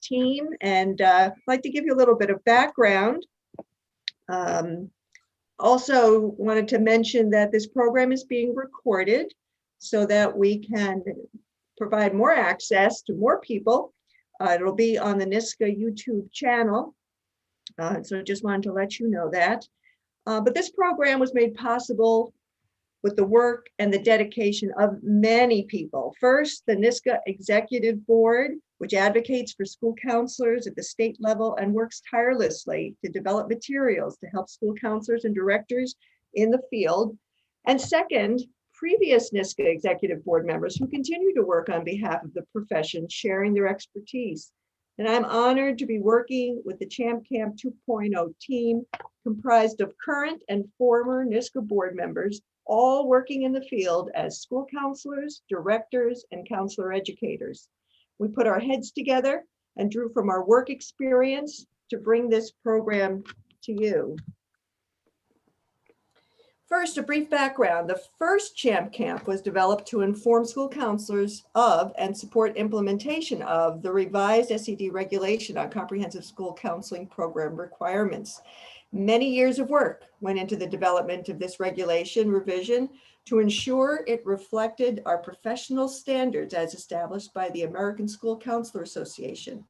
team, and I'd like to give you a little bit of background. Also wanted to mention that this program is being recorded so that we can provide more access to more people. It'll be on the NYSCA YouTube channel. So just wanted to let you know that. But this program was made possible with the work and the dedication of many people. First, the NYSCA Executive Board, which advocates for school counselors at the state level and works tirelessly to develop materials to help school counselors and directors in the field. And second, previous NYSCA Executive Board members who continue to work on behalf of the profession, sharing their expertise. And I'm honored to be working with the Champ Camp 2.0 team, comprised of current and former NYSCA board members, all working in the field as school counselors, directors, and counselor educators. We put our heads together and drew from our work experience to bring this program to you. First, a brief background. The first Champ Camp was developed to inform school counselors of and support implementation of the revised SED regulation on comprehensive school counseling program requirements. Many years of work went into the development of this regulation revision to ensure it reflected our professional standards as established by the American School Counselor Association.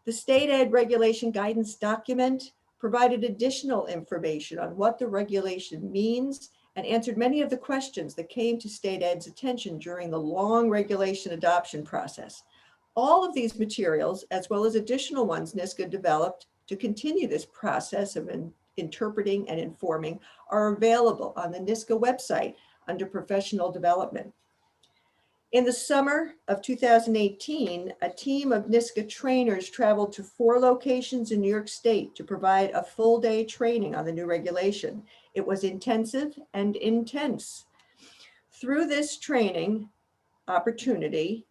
The state ed regulation guidance document provided additional information on what the regulation means and answered many of the questions that came to state ed's attention during the long regulation adoption process. All of these materials, as well as additional ones NYSCA developed to continue this process of interpreting and informing, are available on the NYSCA website under professional development. In the summer of 2018, a team of NYSCA trainers traveled to 4 locations in New York State to provide a full day training on the new regulation. It was intensive and intense. Through this training opportunity,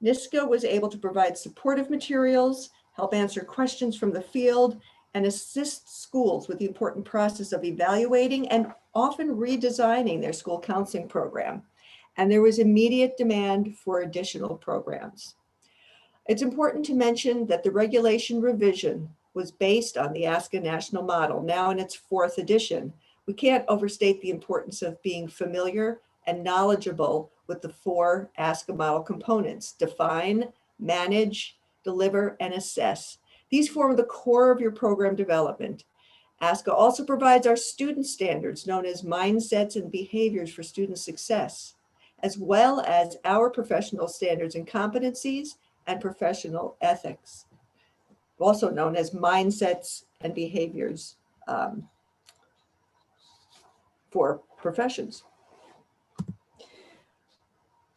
NYSCA was able to provide supportive materials, help answer questions from the field, and assist schools with the important process of evaluating and often redesigning their school counseling program. And there was immediate demand for additional programs. It's important to mention that the regulation revision was based on the ASCA national model, now in its 4th edition. We can't overstate the importance of being familiar and knowledgeable with the 4 ASCA model components: define, manage, deliver, and assess. These form the core of your program development. ASCA also provides our student standards, known as mindsets and behaviors for student success, as well as our professional standards and competencies and professional ethics, also known as mindsets and behaviors for professions.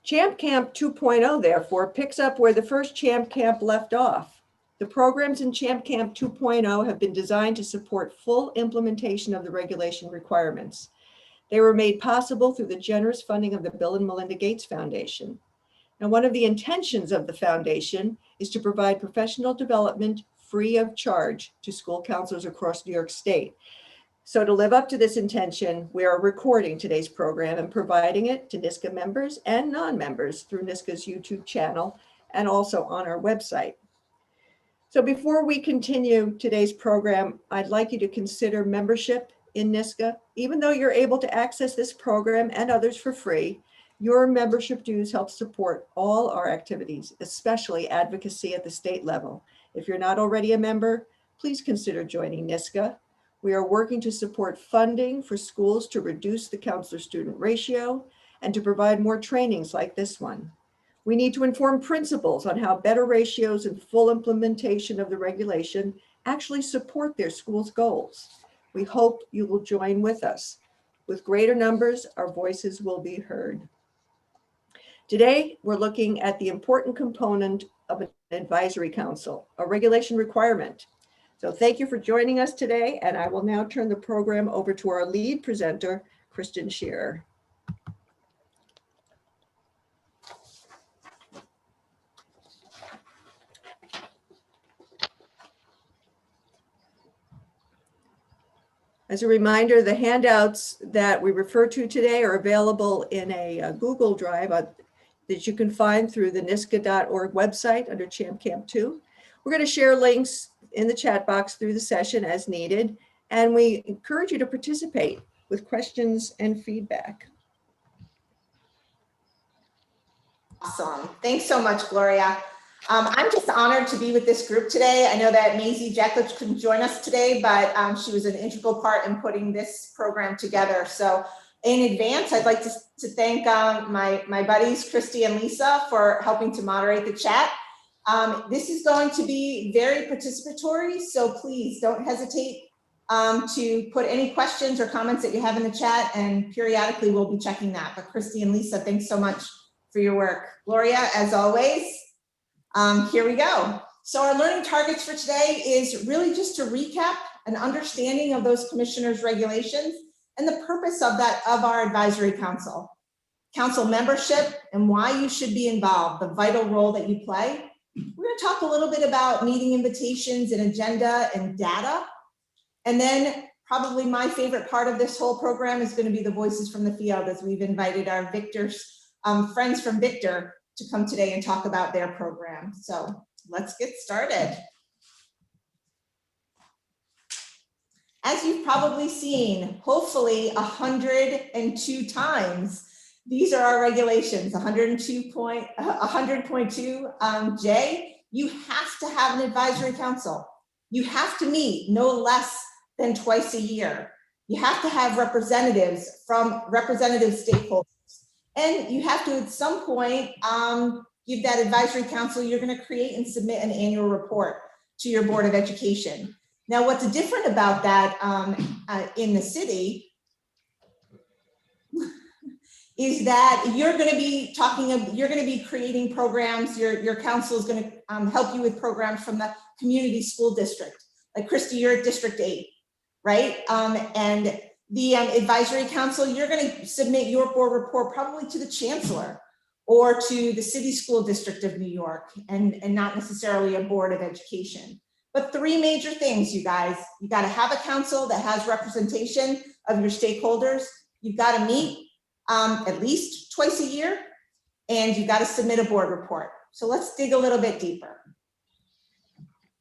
Champ Camp 2.0, therefore, picks up where the first Champ Camp left off. The programs in Champ Camp 2.0 have been designed to support full implementation of the regulation requirements. They were made possible through the generous funding of the Bill and Melinda Gates Foundation. Now, one of the intentions of the foundation is to provide professional development free of charge to school counselors across New York State. So to live up to this intention, we are recording today's program and providing it to NYSCA members and non-members through NYSCA's YouTube channel and also on our website. So before we continue today's program, I'd like you to consider membership in NYSCA. Even though you're able to access this program and others for free, your membership dues help support all our activities, especially advocacy at the state level. If you're not already a member, please consider joining NYSCA. We are working to support funding for schools to reduce the counselor-student ratio and to provide more trainings like this one. We need to inform principals on how better ratios and full implementation of the regulation actually support their school's goals. We hope you will join with us. With greater numbers, our voices will be heard. Today, we're looking at the important component of an advisory council, a regulation requirement. So thank you for joining us today, and I will now turn the program over to our lead presenter, Kristen Shearer. As a reminder, the handouts that we refer to today are available in a Google Drive that you can find through the NYSCA.org website under Champ Camp 2. We're going to share links in the chat box through the session as needed, and we encourage you to participate with questions and feedback. Awesome. Thanks so much, Gloria. I'm just honored to be with this group today. I know that Maisie Jeklich couldn't join us today, but she was an integral part in putting this program together. So in advance, I'd like to thank my buddies, Christy and Lisa, for helping to moderate the chat. This is going to be very participatory, so please don't hesitate to put any questions or comments that you have in the chat, and periodically we'll be checking that. But Christy and Lisa, thanks so much for your work. Gloria, as always, here we go. So our learning targets for today is really just to recap an understanding of those commissioners' regulations and the purpose of our advisory council. Council membership and why you should be involved, the vital role that you play. We're going to talk a little bit about meeting invitations and agenda and data. And then probably my favorite part of this whole program is going to be the voices from the field, as we've invited our friends from Victor to come today and talk about their program. So let's get started. As you've probably seen, hopefully 102 times, these are our regulations, 100.2 J. You have to have an advisory council. You have to meet no less than twice a year. You have to have representatives from representative stakeholders. And you have to, at some point, give that advisory council, you're going to create and submit an annual report to your Board of Education. Now, what's different about that in the city is that you're going to be creating programs. Your council is going to help you with programs from the community school district. Like Christy, you're at District 8, right? And the advisory council, you're going to submit your board report probably to the chancellor or to the city school district of New York, and not necessarily a Board of Education. But three major things, you guys. You got to have a council that has representation of your stakeholders. You've got to meet at least twice a year, and you've got to submit a board report. So let's dig a little bit deeper.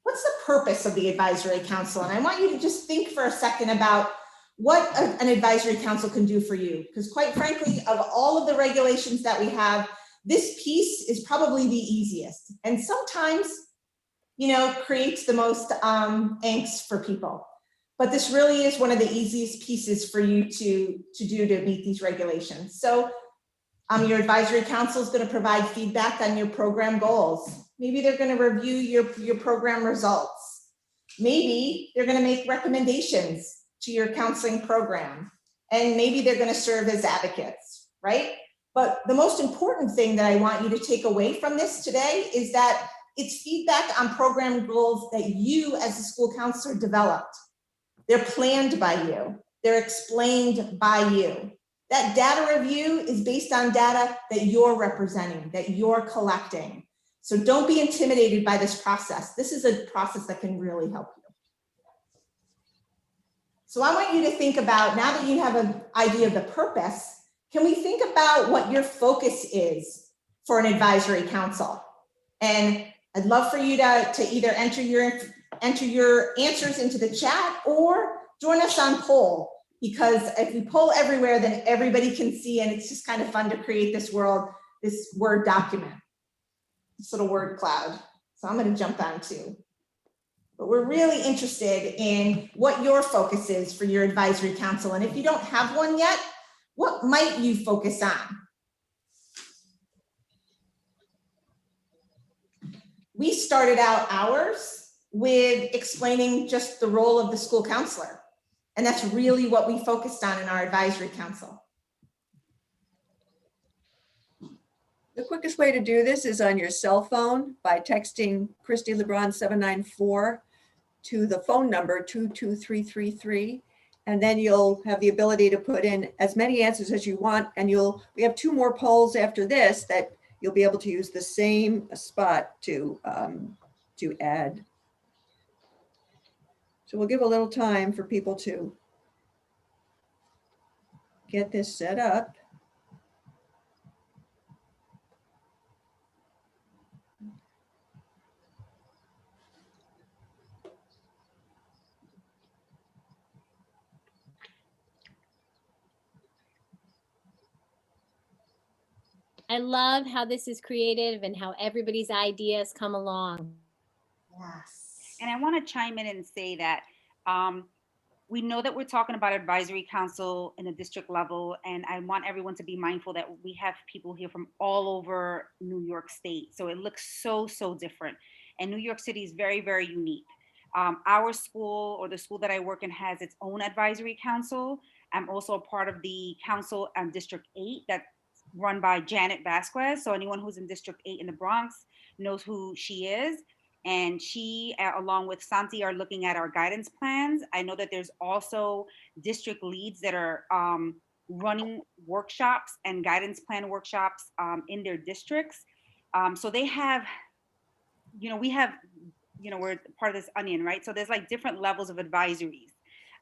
What's the purpose of the advisory council? And I want you to just think for a second about what an advisory council can do for you. Because quite frankly, of all of the regulations that we have, this piece is probably the easiest. And sometimes, you know, creates the most angst for people. But this really is one of the easiest pieces for you to do to meet these regulations. So your advisory council is going to provide feedback on your program goals. Maybe they're going to review your program results. Maybe they're going to make recommendations to your counseling program. And maybe they're going to serve as advocates, right? But the most important thing that I want you to take away from this today is that it's feedback on program goals that you as a school counselor developed. They're planned by you. They're explained by you. That data review is based on data that you're representing, that you're collecting. So don't be intimidated by this process. This is a process that can really help you. So I want you to think about, now that you have an idea of the purpose, can we think about what your focus is for an advisory council? And I'd love for you to either enter your answers into the chat or join us on poll, because if we poll everywhere, then everybody can see, and it's just kind of fun to create this Word document, this little word cloud. So I'm going to jump on too. But we're really interested in what your focus is for your advisory council. And if you don't have one yet, what might you focus on? We started out ours with explaining just the role of the school counselor. And that's really what we focused on in our advisory council. The quickest way to do this is on your cell phone by texting Christy LeBron 794 to the phone number 22333. And then you'll have the ability to put in as many answers as you want. And we have 2 more polls after this that you'll be able to use the same spot to add. So we'll give a little time for people to get this set up. I love how this is creative and how everybody's ideas come along. Yes. And I want to chime in and say that we know that we're talking about advisory council in a district level, and I want everyone to be mindful that we have people here from all over New York State. So it looks so, so different. And New York City is very, very unique. Our school, or the school that I work in, has its own advisory council. I'm also a part of the council on District 8 that's run by Janet Vasquez. So anyone who's in District 8 in the Bronx knows who she is. And she, along with Santi, are looking at our guidance plans. I know that there's also district leads that are running workshops and guidance plan workshops in their districts. So they have, we have, we're part of this onion, right? So there's like different levels of advisories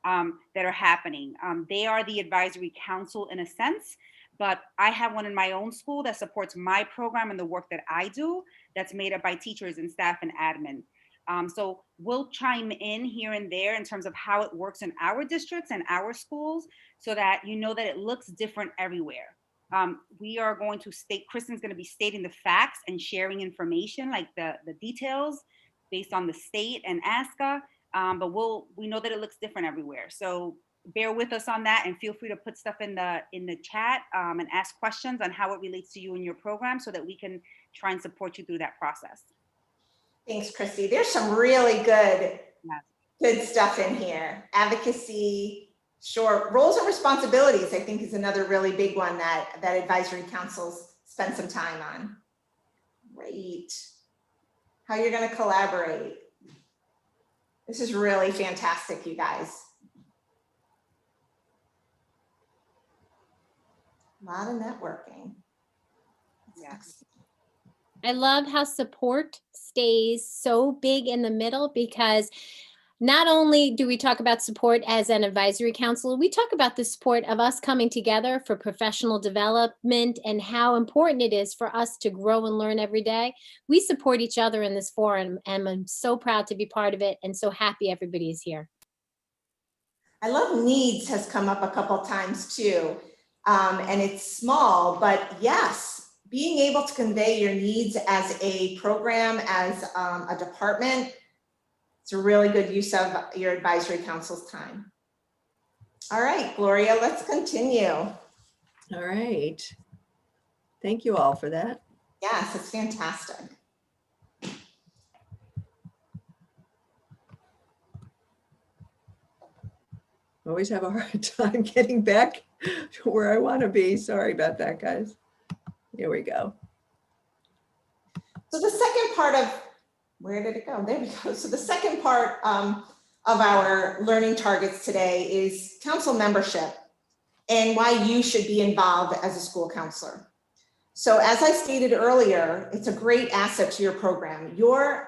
that are happening. They are the advisory council in a sense, but I have one in my own school that supports my program and the work that I do, that's made up by teachers and staff and admin. So we'll chime in here and there in terms of how it works in our districts and our schools, so that you know that it looks different everywhere. We are going to Kristen's going to be stating the facts and sharing information, like the details based on the state and ASCA, but we know that it looks different everywhere. So bear with us on that, and feel free to put stuff in the chat and ask questions on how it relates to you and your program, so that we can try and support you through that process. Thanks, Christy. There's some really good stuff in here. Advocacy, sure. Roles and responsibilities, I think, is another really big one that advisory councils spend some time on. Great. How you're going to collaborate. This is really fantastic, you guys. A lot of networking. Yes. I love how support stays so big in the middle, because not only do we talk about support as an advisory council, we talk about the support of us coming together for professional development and how important it is for us to grow and learn every day. We support each other in this forum, and I'm so proud to be part of it and so happy everybody is here. I love needs has come up a couple times too. And it's small, but yes, being able to convey your needs as a program, as a department, it's a really good use of your advisory council's time. All right, Gloria, let's continue. All right. Thank you all for that. Yes, it's fantastic. Always have a hard time getting back to where I want to be. Sorry about that, guys. Here we go. So the second part of, where did it go? There we go. So the second part of our learning targets today is council membership and why you should be involved as a school counselor. So as I stated earlier, it's a great asset to your program. Your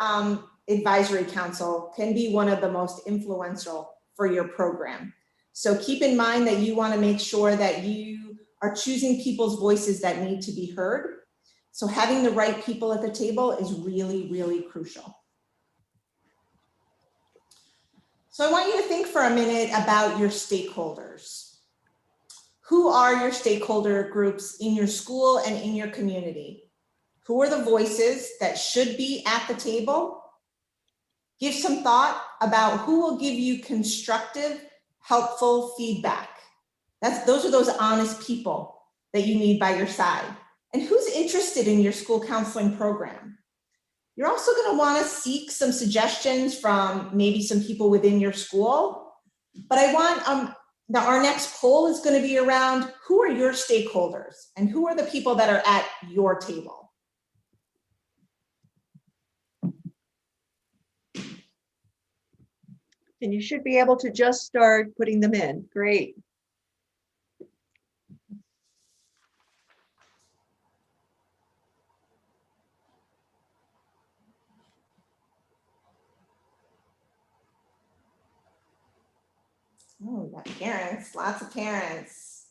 advisory council can be one of the most influential for your program. So keep in mind that you want to make sure that you are choosing people's voices that need to be heard. So having the right people at the table is really, really crucial. So I want you to think for a minute about your stakeholders. Who are your stakeholder groups in your school and in your community? Who are the voices that should be at the table? Give some thought about who will give you constructive, helpful feedback. Those are those honest people that you need by your side. And who's interested in your school counseling program? You're also going to want to seek some suggestions from maybe some people within your school. But I want now our next poll is going to be around who are your stakeholders and who are the people that are at your table. And you should be able to just start putting them in. Great. Oh, we got parents, lots of parents.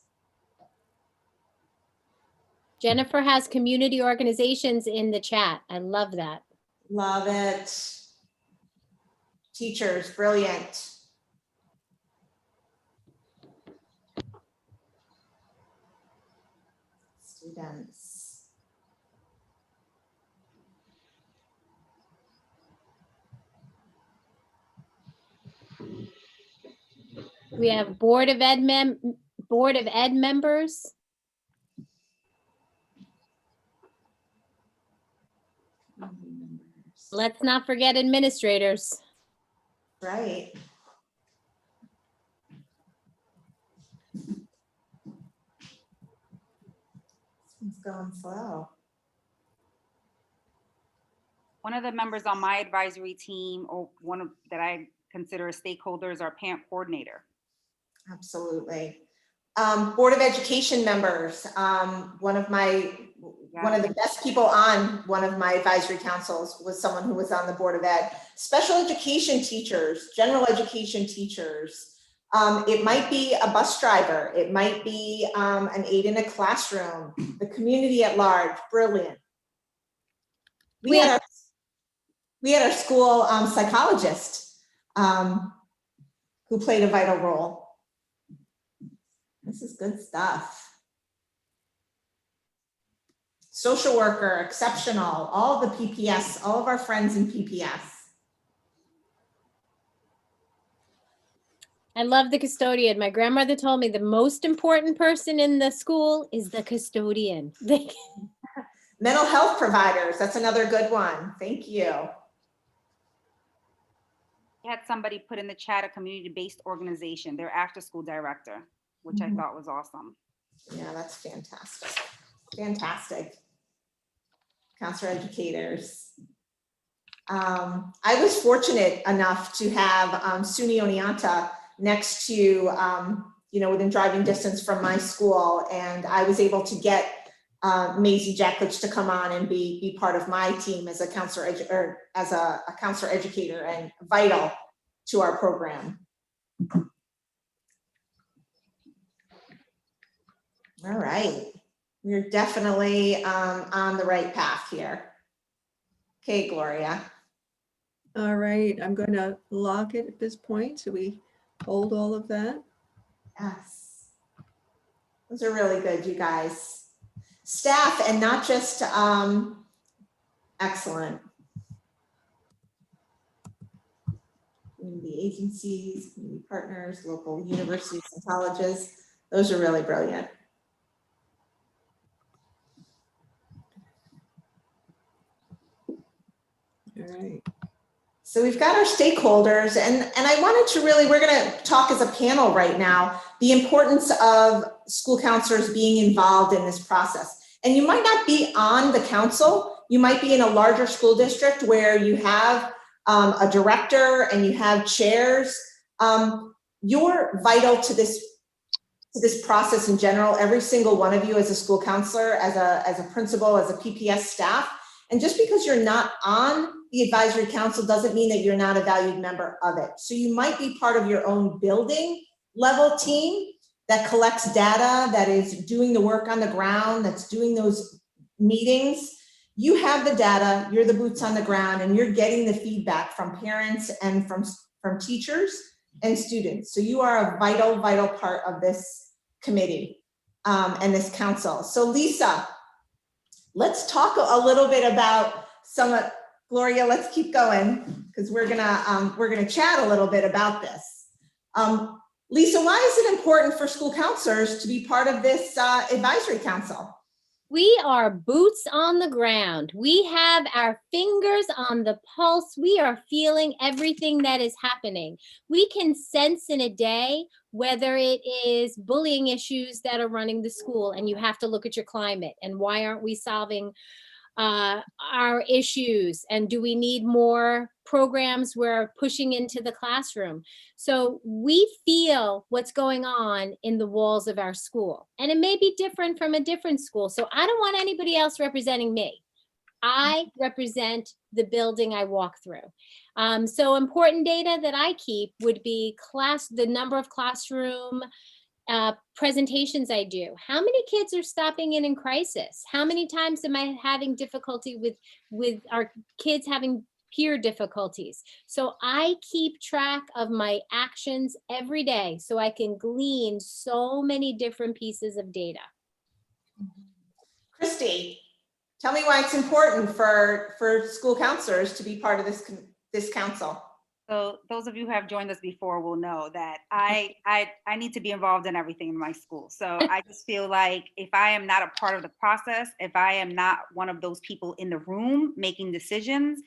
Jennifer has community organizations in the chat. I love that. Love it. Teachers, brilliant. Students. We have Board of Ed members. Let's not forget administrators. Right. It's going slow. One of the members on my advisory team, or one of that I consider a stakeholder, is our parent coordinator. Absolutely. Board of Education members, one of the best people on one of my advisory councils was someone who was on the Board of Ed. Special education teachers, general education teachers. It might be a bus driver. It might be an aide in a classroom. The community at large, brilliant. We had our school psychologist who played a vital role. This is good stuff. Social worker, exceptional, all the PPS, all of our friends in PPS. I love the custodian. My grandmother told me the most important person in the school is the custodian. Mental health providers, that's another good one. Thank you. We had somebody put in the chat a community-based organization, their after-school director, which I thought was awesome. Yeah, that's fantastic. Fantastic. Counselor educators. I was fortunate enough to have SUNY Oneonta next to, within driving distance from my school. And I was able to get Maisie Jacklich to come on and be part of my team as a counselor counselor educator, and vital to our program. All right, we're definitely on the right path here. Okay, Gloria. All right, I'm going to lock it at this point. So we hold all of that. Yes, those are really good, you guys. Staff, and not just excellent. Community agencies, community partners, local universities and colleges. Those are really brilliant. All right. So we've got our stakeholders, and I wanted to really, we're going to talk as a panel right now, the importance of school counselors being involved in this process. And you might not be on the council, you might be in a larger school district where you have a director and you have chairs. You're vital to this process in general, every single one of you as a school counselor, as a principal, as a PPS staff. And just because you're not on the advisory council doesn't mean that you're not a valued member of it. So you might be part of your own building level team that collects data, that is doing the work on the ground, that's doing those meetings. You have the data, you're the boots on the ground, and you're getting the feedback from parents and from teachers and students. So you are a vital, vital part of this committee and this council. So Lisa, let's talk a little bit about Gloria, let's keep going because we're gonna chat a little bit about this. Lisa, why is it important for school counselors to be part of this advisory council? We are boots on the ground. We have our fingers on the pulse. We are feeling everything that is happening. We can sense in a day whether it is bullying issues that are running the school, and you have to look at your climate and why aren't we solving our issues, and do we need more programs we're pushing into the classroom? So we feel what's going on in the walls of our school, and it may be different from a different school. So I don't want anybody else representing me. I represent the building I walk through. So important data that I keep would be the number of classroom presentations I do. How many kids are stopping in crisis? How many times am I having difficulty with our kids having peer difficulties? So I keep track of my actions every day so I can glean so many different pieces of data. Christy, tell me why it's important for school counselors to be part of this council. So those of you who have joined us before will know that I need to be involved in everything in my school. So I just feel like if I am not a part of the process, if I am not one of those people in the room making decisions,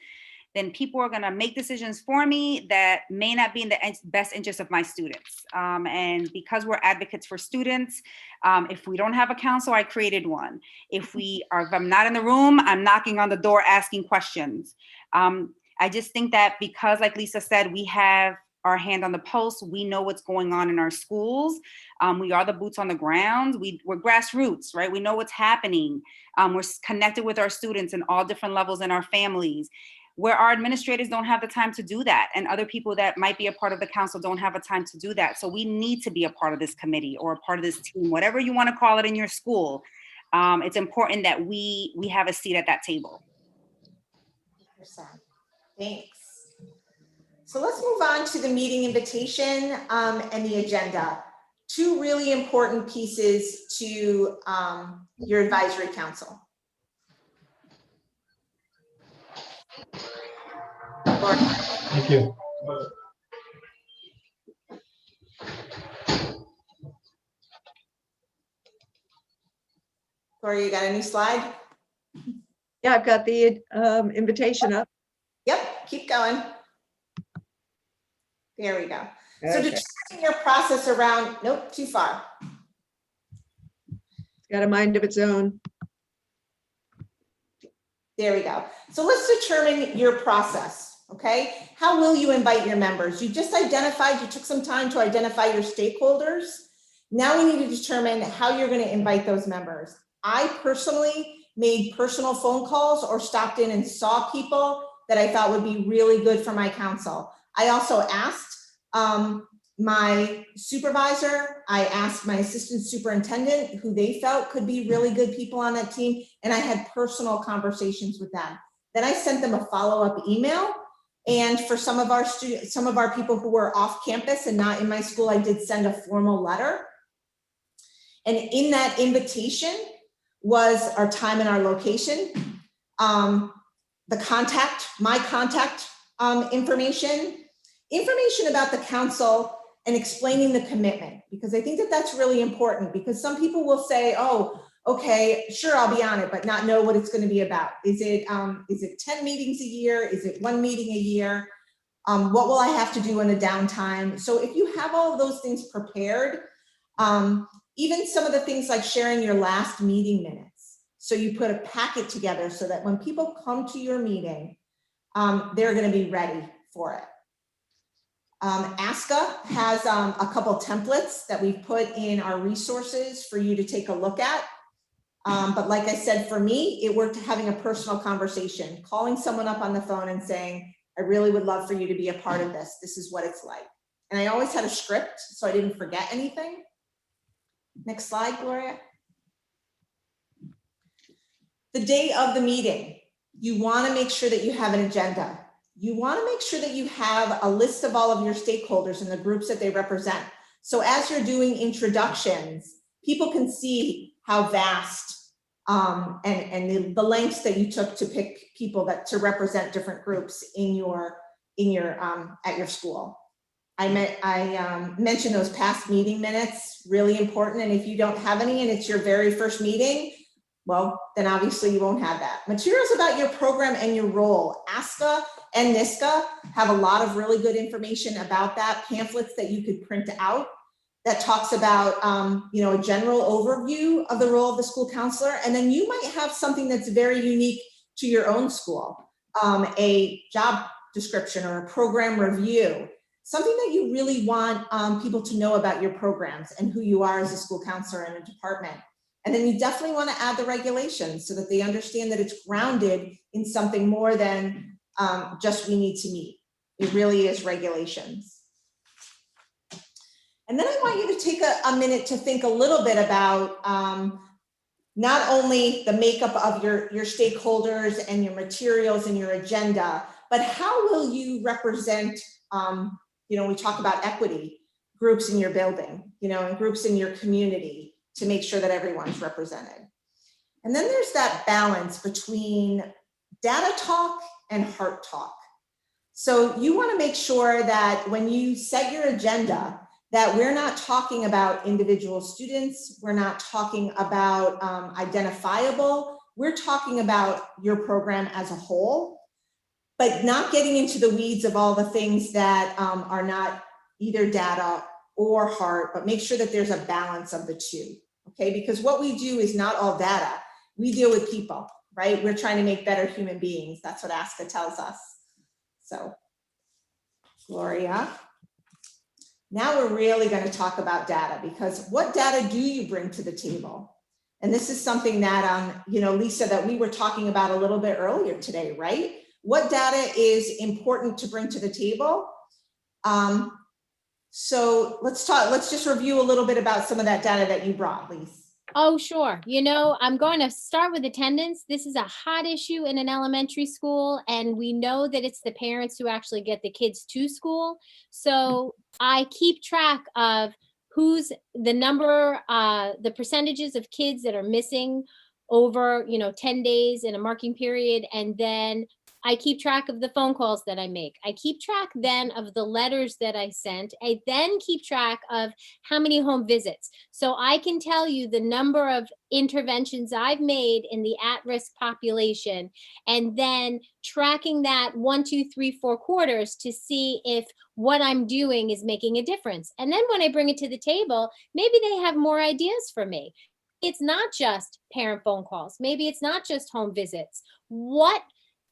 then people are going to make decisions for me that may not be in the best interest of my students. And because we're advocates for students, if we don't have a council, I created one. If I'm not in the room, I'm knocking on the door asking questions. I just think that because, like Lisa said, we have our hand on the pulse, we know what's going on in our schools. We are the boots on the ground. We're grassroots, right? We know what's happening. We're connected with our students in all different levels in our families, where our administrators don't have the time to do that. And other people that might be a part of the council don't have a time to do that. So we need to be a part of this committee or a part of this team, whatever you want to call it in your school. It's important that we have a seat at that table. 100%. Thanks. So let's move on to the meeting invitation and the agenda. Two really important pieces to your advisory council. Thank you. Gloria, you got a new slide? Yeah, I've got the invitation up. Yep, keep going. There we go. So Okay. determining your process around, nope, too far. It's got a mind of its own. There we go. So let's determine your process, okay? How will you invite your members? You just identified, you took some time to identify your stakeholders. Now we need to determine how you're going to invite those members. I personally made personal phone calls or stopped in and saw people that I thought would be really good for my council. I also asked my supervisor, I asked my assistant superintendent who they felt could be really good people on that team, and I had personal conversations with them. Then I sent them a follow-up email, and for some of our students, some of our people who were off campus and not in my school, I did send a formal letter. And in that invitation was our time and our location, the contact, my contact information about the council, and explaining the commitment, because I think that that's really important, because some people will say, oh, okay, sure, I'll be on it, but not know what it's going to be about. Is it 10 meetings a year? Is it 1 meeting a year? What will I have to do in the downtime? So if you have all of those things prepared, even some of the things like sharing your last meeting minutes. So you put a packet together so that when people come to your meeting, they're going to be ready for it. ASCA has a couple templates that we've put in our resources for you to take a look at. But like I said, for me, it worked having a personal conversation, calling someone up on the phone and saying, I really would love for you to be a part of this. This is what it's like. And I always had a script, so I didn't forget anything. Next slide, Gloria. The day of the meeting, you want to make sure that you have an agenda. You want to make sure that you have a list of all of your stakeholders and the groups that they represent. So as you're doing introductions, people can see how vast and the lengths that you took to pick people that to represent different groups in your at your school. I mentioned those past meeting minutes, really important. And if you don't have any and it's your very first meeting, well, then obviously you won't have that. Materials about your program and your role. ASCA and NISCA have a lot of really good information about that, pamphlets that you could print out that talks about, a general overview of the role of the school counselor. And then you might have something that's very unique to your own school, a job description or a program review, something that you really want people to know about your programs and who you are as a school counselor in a department. And then you definitely want to add the regulations so that they understand that it's grounded in something more than just we need to meet. It really is regulations. And then I want you to take a minute to think a little bit about not only the makeup of your stakeholders and your materials and your agenda, but how will you represent, we talk about equity, groups in your building, and groups in your community, to make sure that everyone's represented. And then there's that balance between data talk and heart talk. So you want to make sure that when you set your agenda, that we're not talking about individual students, we're not talking about identifiable, we're talking about your program as a whole, but not getting into the weeds of all the things that are not either data or heart, but make sure that there's a balance of the two, okay? Because what we do is not all data. We deal with people, right? We're trying to make better human beings. That's what ASCA tells us. So, Gloria. Now we're really going to talk about data, because what data do you bring to the table? And this is something that, Lisa, that we were talking about a little bit earlier today, right? What data is important to bring to the table? So let's just review a little bit about some of that data that you brought, Lisa. Oh, sure. I'm going to start with attendance. This is a hot issue in an elementary school, and we know that it's the parents who actually get the kids to school. So I keep track of who's the number, the percentages of kids that are missing over, 10 days in a marking period. And then I keep track of the phone calls that I make. I keep track then of the letters that I sent. I then keep track of how many home visits. So I can tell you the number of interventions I've made in the at-risk population, and then tracking that 1, 2, 3, 4 quarters to see if what I'm doing is making a difference. And then when I bring it to the table, maybe they have more ideas for me. It's not just parent phone calls. Maybe it's not just home visits. What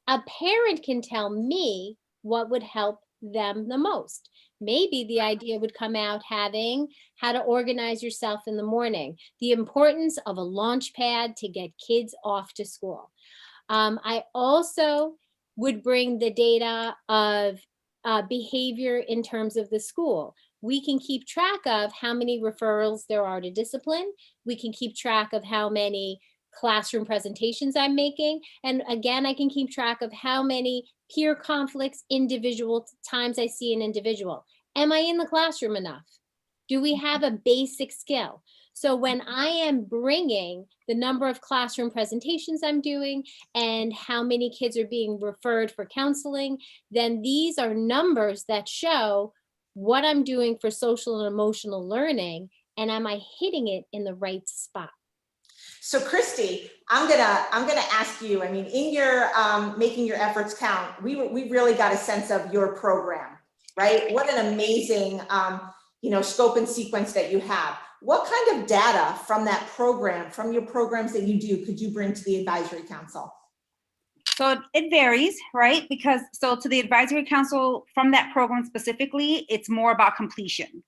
a parent can tell me what would help them the most. Maybe the idea would come out having how to organize yourself in the morning, the importance of a launch pad to get kids off to school. I also would bring the data of behavior in terms of the school. We can keep track of how many referrals there are to discipline. We can keep track of how many classroom presentations I'm making. And again, I can keep track of how many peer conflicts, individual times I see an individual. Am I in the classroom enough? Do we have a basic skill? So when I am bringing the number of classroom presentations I'm doing and how many kids are being referred for counseling, then these are numbers that show what I'm doing for social and emotional learning, and am I hitting it in the right spot? So Christy, I'm gonna ask you, in your making your efforts count, we really got a sense of your program, right? What an amazing scope and sequence that you have. What kind of data from that program, from your programs that you do, could you bring to the advisory council? So it varies, right? Because to the advisory council from that program specifically, it's more about completion.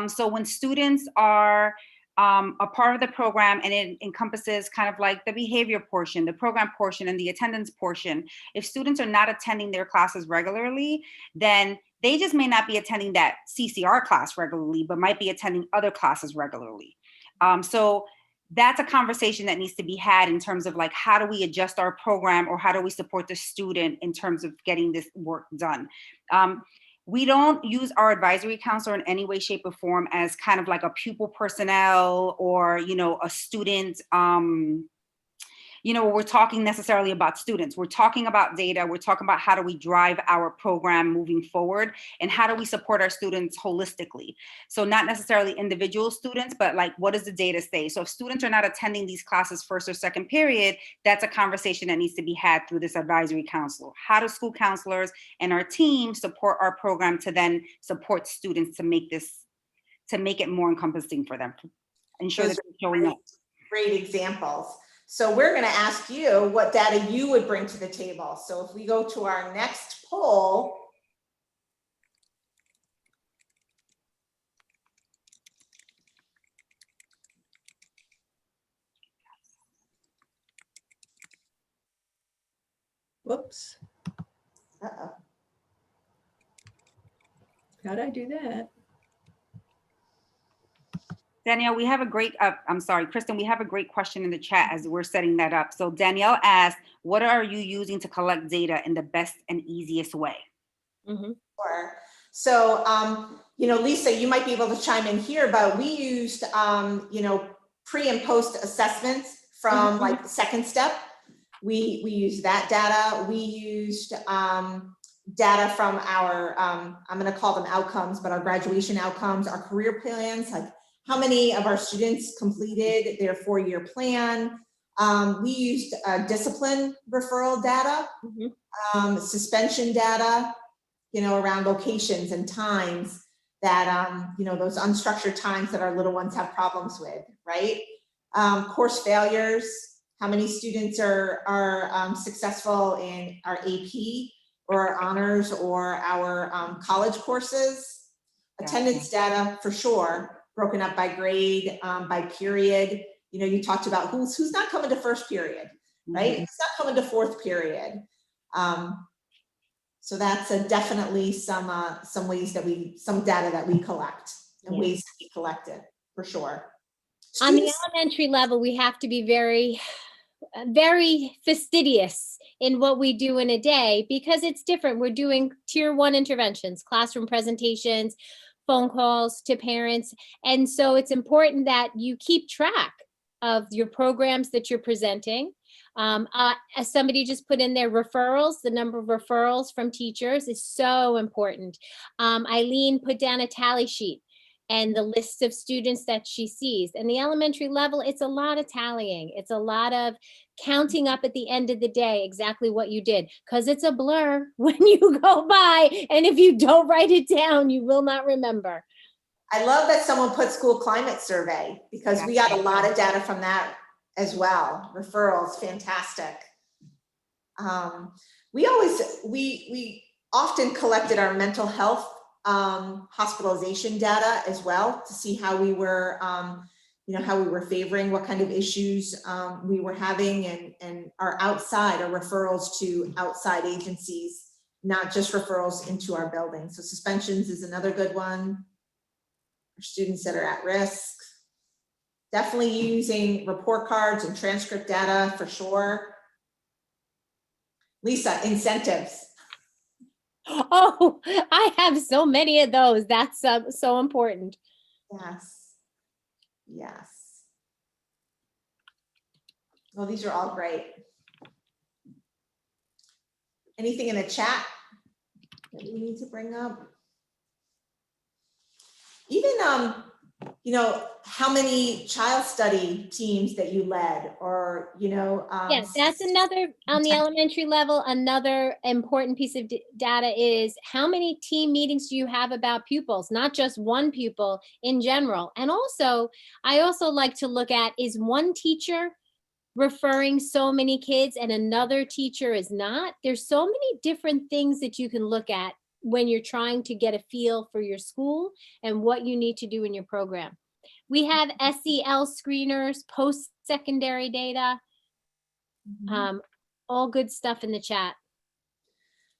So when students are a part of the program, and it encompasses kind of like the behavior portion, the program portion, and the attendance portion. If students are not attending their classes regularly, then they just may not be attending that CCR class regularly, but might be attending other classes regularly. So that's a conversation that needs to be had in terms of like, how do we adjust our program, or how do we support the student in terms of getting this work done? We don't use our advisory counselor in any way, shape, or form as kind of like a pupil personnel or, a student, we're talking necessarily about students. We're talking about data. We're talking about how do we drive our program moving forward, and how do we support our students holistically. So not necessarily individual students, but like, what does the data say? So if students are not attending these classes first or second period, that's a conversation that needs to be had through this advisory counselor. How do school counselors and our team support our program to then support students to make it more encompassing for them, ensure that they're showing up. Great examples. So we're going to ask you what data you would bring to the table. So if we go to our next poll, Whoops. uh-oh. How'd I do that? Danielle, we have a great, I'm sorry, Kristen, we have a great question in the chat as we're setting that up. So Danielle asked, what are you using to collect data in the best and easiest way? Mm-hmm. Sure. So, Lisa, you might be able to chime in here, but we used, pre and post assessments from like the second step. We used that data. We used data from our, I'm going to call them outcomes, but our graduation outcomes, our career plans, like how many of our students completed their 4-year plan. We used discipline referral data, suspension data, you know, around locations and times that, you know, those unstructured times that our little ones have problems with, right? Course failures, how many students are successful in our AP or our honors or our college courses. Attendance data for sure, broken up by grade, by period. You know, you talked about who's not coming to first period, right? Who's not coming to fourth period. So that's definitely some ways that some data that we collect and ways that we collect it for sure. On the elementary level, we have to be very, very fastidious in what we do in a day because it's different. We're doing tier 1 interventions, classroom presentations, phone calls to parents. And so it's important that you keep track of your programs that you're presenting. As somebody just put in their referrals, the number of referrals from teachers is so important. Eileen put down a tally sheet and the list of students that she sees. And the elementary level, it's a lot of tallying. It's a lot of counting up at the end of the day exactly what you did, because it's a blur when you go by. And if you don't write it down, you will not remember. I love that someone put school climate survey because we got a lot of data from that as well. Referrals, fantastic. We often collected our mental health hospitalization data as well to see how we were, you know, how we were favoring, what kind of issues we were having, and our referrals to outside agencies, not just referrals into our building. So suspensions is another good one. For students that are at risk. Definitely using report cards and transcript data for sure. Lisa, incentives. Oh, I have so many of those. That's so important. Yes. Yes. Well, these are all great. Anything in the chat that we need to bring up? Even, you know, how many child study teams that you led, or, you know. Yes, that's another, on the elementary level, another important piece of data is how many team meetings do you have about pupils, not just one pupil in general. And also, I also like to look at, is one teacher referring so many kids and another teacher is not? There's so many different things that you can look at when you're trying to get a feel for your school and what you need to do in your program. We have SEL screeners, post-secondary data, all good stuff in the chat.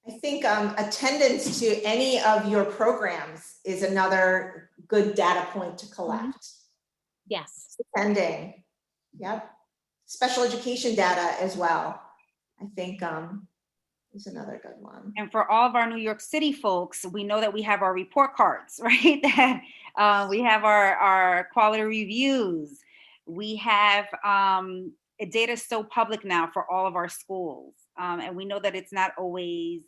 I think attendance to any of your programs is another good data point to collect. Yes. Attending, yep. Special education data as well, I think is another good one. And for all of our New York City folks, we know that we have our report cards, right? That we have our quality reviews. We have data so public now for all of our schools, and we know that it's not always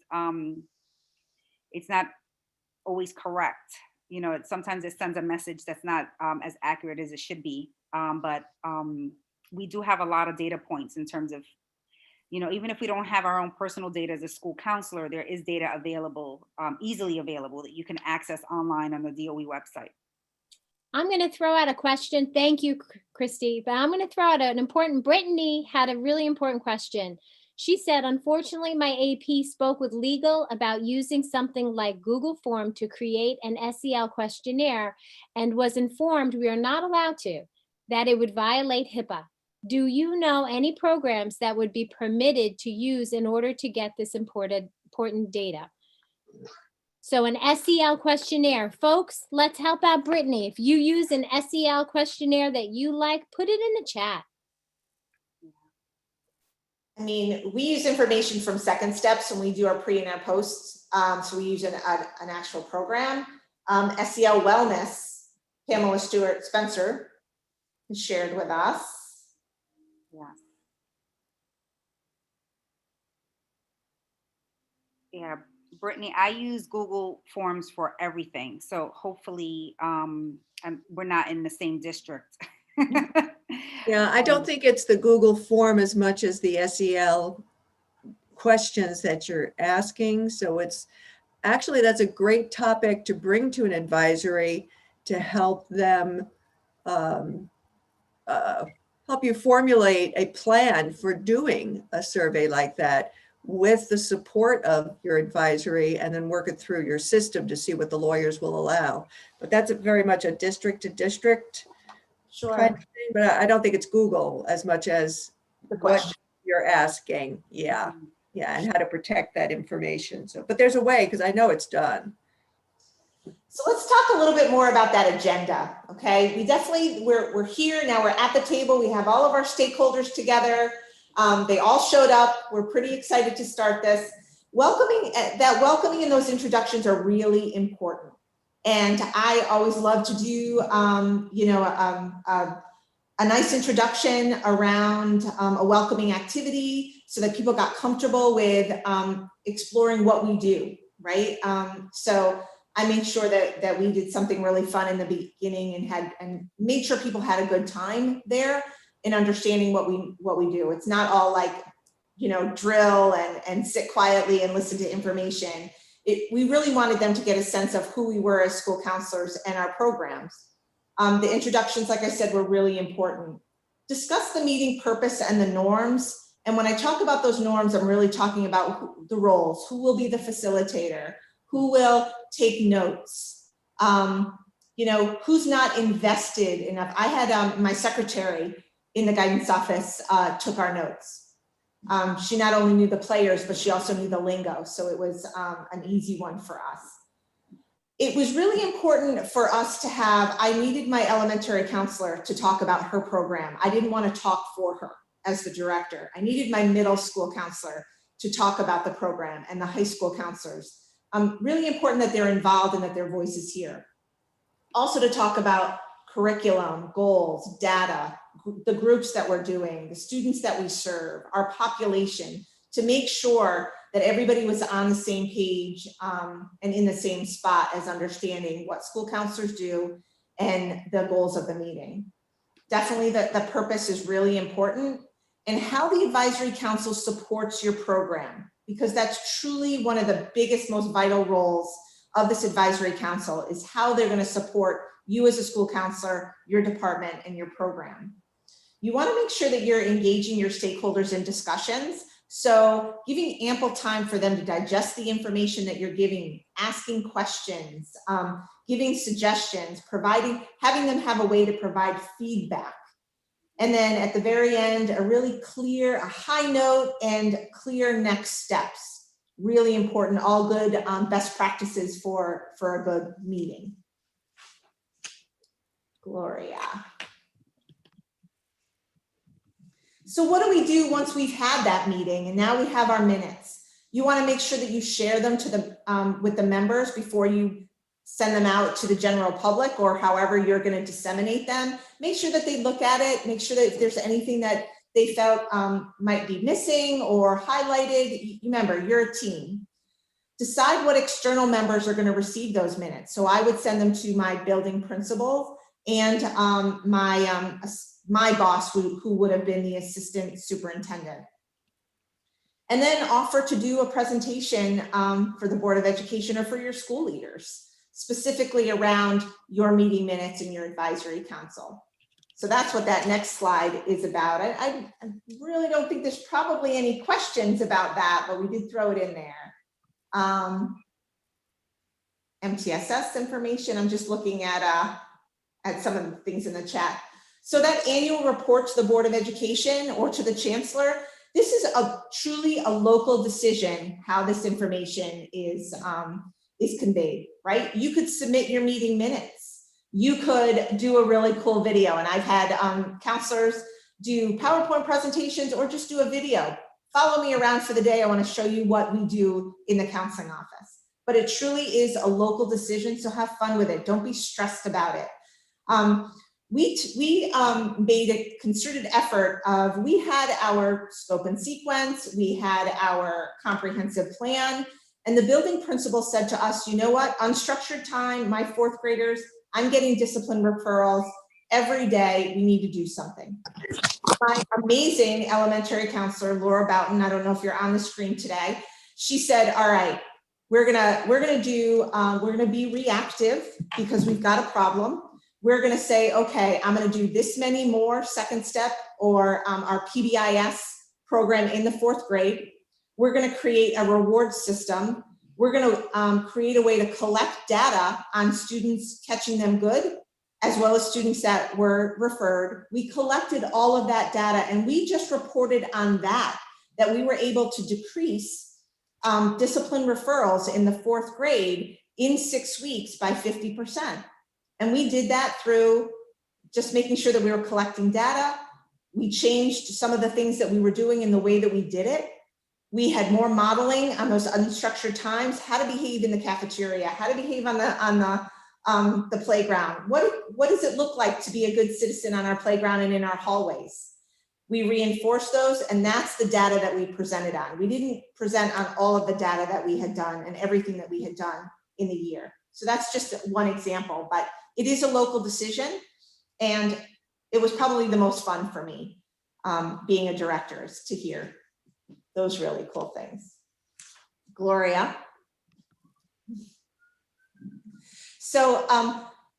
correct. You know, sometimes it sends a message that's not as accurate as it should be. But we do have a lot of data points in terms of, you know, even if we don't have our own personal data as a school counselor, there is data available, easily available, that you can access online on the DOE website. I'm going to throw out a question. Thank you, Christy. But I'm going to throw out an important, Brittany had a really important question. She said, unfortunately, my AP spoke with legal about using something like Google Form to create an SEL questionnaire and was informed we are not allowed to, that it would violate HIPAA. Do you know any programs that would be permitted to use in order to get this important data? So an SEL questionnaire, folks, let's help out Brittany. If you use an SEL questionnaire that you like, put it in the chat. I mean, we use information from Second Steps when we do our pre and our posts. So we use an actual program. SEL Wellness, Pamela Stewart Spencer has shared with us. Yeah. Brittany, I use Google Forms for everything. So hopefully we're not in the same district. Yeah, I don't think it's the Google form as much as the SEL questions that you're asking. So it's actually, that's a great topic to bring to an advisory to help them help you formulate a plan for doing a survey like that with the support of your advisory, and then work it through your system to see what the lawyers will allow. But that's very much a district to district kind of thing, but I don't think it's Google as much as The what question. you're asking. Yeah. Yeah. And how to protect that information. So, but there's a way, because I know it's done. So let's talk a little bit more about that agenda, okay? We're here, now we're at the table, we have all of our stakeholders together. They all showed up, we're pretty excited to start this. Welcoming and those introductions are really important. And I always love to do, a nice introduction around a welcoming activity so that people got comfortable with exploring what we do, right? So I made sure that we did something really fun in the beginning and made sure people had a good time there in understanding what we do. It's not all like, drill and sit quietly and listen to information. We really wanted them to get a sense of who we were as school counselors and our programs. The introductions, like I said, were really important. Discuss the meeting purpose and the norms. And when I talk about those norms, I'm really talking about the roles. Who will be the facilitator? Who will take notes? Who's not invested enough? I had my secretary in the guidance office took our notes. She not only knew the players, but she also knew the lingo. So it was an easy one for us. It was really important for us to I needed my elementary counselor to talk about her program. I didn't want to talk for her as the director. I needed my middle school counselor to talk about the program, and the high school counselors. Really important that they're involved and that their voice is here. Also to talk about curriculum, goals, data, the groups that we're doing, the students that we serve, our population, to make sure that everybody was on the same page and in the same spot as understanding what school counselors do and the goals of the meeting. Definitely the purpose is really important, and how the advisory council supports your program, because that's truly one of the biggest, most vital roles of this advisory council, is how they're going to support you as a school counselor, your department, and your program. You want to make sure that you're engaging your stakeholders in discussions. So giving ample time for them to digest the information that you're giving, asking questions, giving suggestions, having them have a way to provide feedback. And then at the very end, a high note and clear next steps. Really important, all good best practices for a good meeting. Gloria. So what do we do once we've had that meeting and now we have our minutes? You want to make sure that you share them with the members before you send them out to the general public, or however you're going to disseminate them. Make sure that they look at it, make sure that if there's anything that they felt might be missing or highlighted. Remember, you're a team. Decide what external members are going to receive those minutes. So I would send them to my building principal and my boss, who would have been the assistant superintendent. And then offer to do a presentation for the Board of Education or for your school leaders, specifically around your meeting minutes and your advisory council. So that's what that next slide is about. I really don't think there's probably any questions about that, but we did throw it in there. MTSS information, I'm just looking at some of the things in the chat. So that annual report to the Board of Education or to the Chancellor, this is truly a local decision how this information is conveyed, right? You could submit your meeting minutes. You could do a really cool video, and I've had counselors do PowerPoint presentations or just do a video. Follow me around for the day. I want to show you what we do in the counseling office. But it truly is a local decision, so have fun with it. Don't be stressed about it. We made a concerted effort of, we had our scope and sequence, we had our comprehensive plan, And the building principal said to us, you know what, unstructured time, my fourth graders, I'm getting discipline referrals every day. We need to do something. My amazing elementary counselor, Laura Boughton, I don't know if you're on the screen today. She said, all right, we're gonna be reactive because we've got a problem. We're gonna say, okay, I'm gonna do this many more second step or our PBIS program in the fourth grade. We're gonna create a reward system. We're gonna create a way to collect data on students catching them good, as well as students that were referred. We collected all of that data and we just reported on that we were able to decrease discipline referrals in the fourth grade in 6 weeks by 50%. And we did that through just making sure that we were collecting data. We changed some of the things that we were doing in the way that we did it. We had more modeling on those unstructured times, how to behave in the cafeteria, how to behave on the playground. What does it look like to be a good citizen on our playground and in our hallways? We reinforced those, and that's the data that we presented on. We didn't present on all of the data that we had done and everything that we had done in the year. So that's just one example, but it is a local decision, and it was probably the most fun for me being a director, is to hear those really cool things. Gloria. So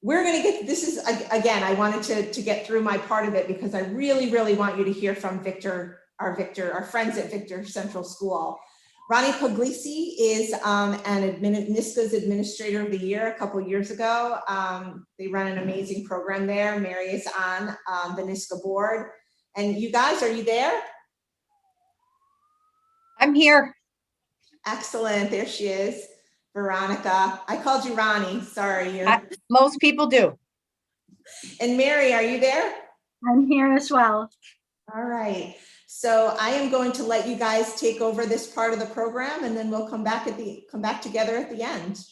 we're gonna get, this is, again, I wanted to get through my part of it because I really, really want you to hear from Victor, our friends at Victor Central School. Ronnie Puglisi is NISCA's Administrator of the Year a couple years ago. They run an amazing program there. Mary is on the NISCA board. And you guys, are you there? I'm here. Excellent, there she is. Veronica, I called you Ronnie, sorry. Most people do. And Mary, are you there? I'm here as well. All right, so I am going to let you guys take over this part of the program, and then we'll come back together at the end.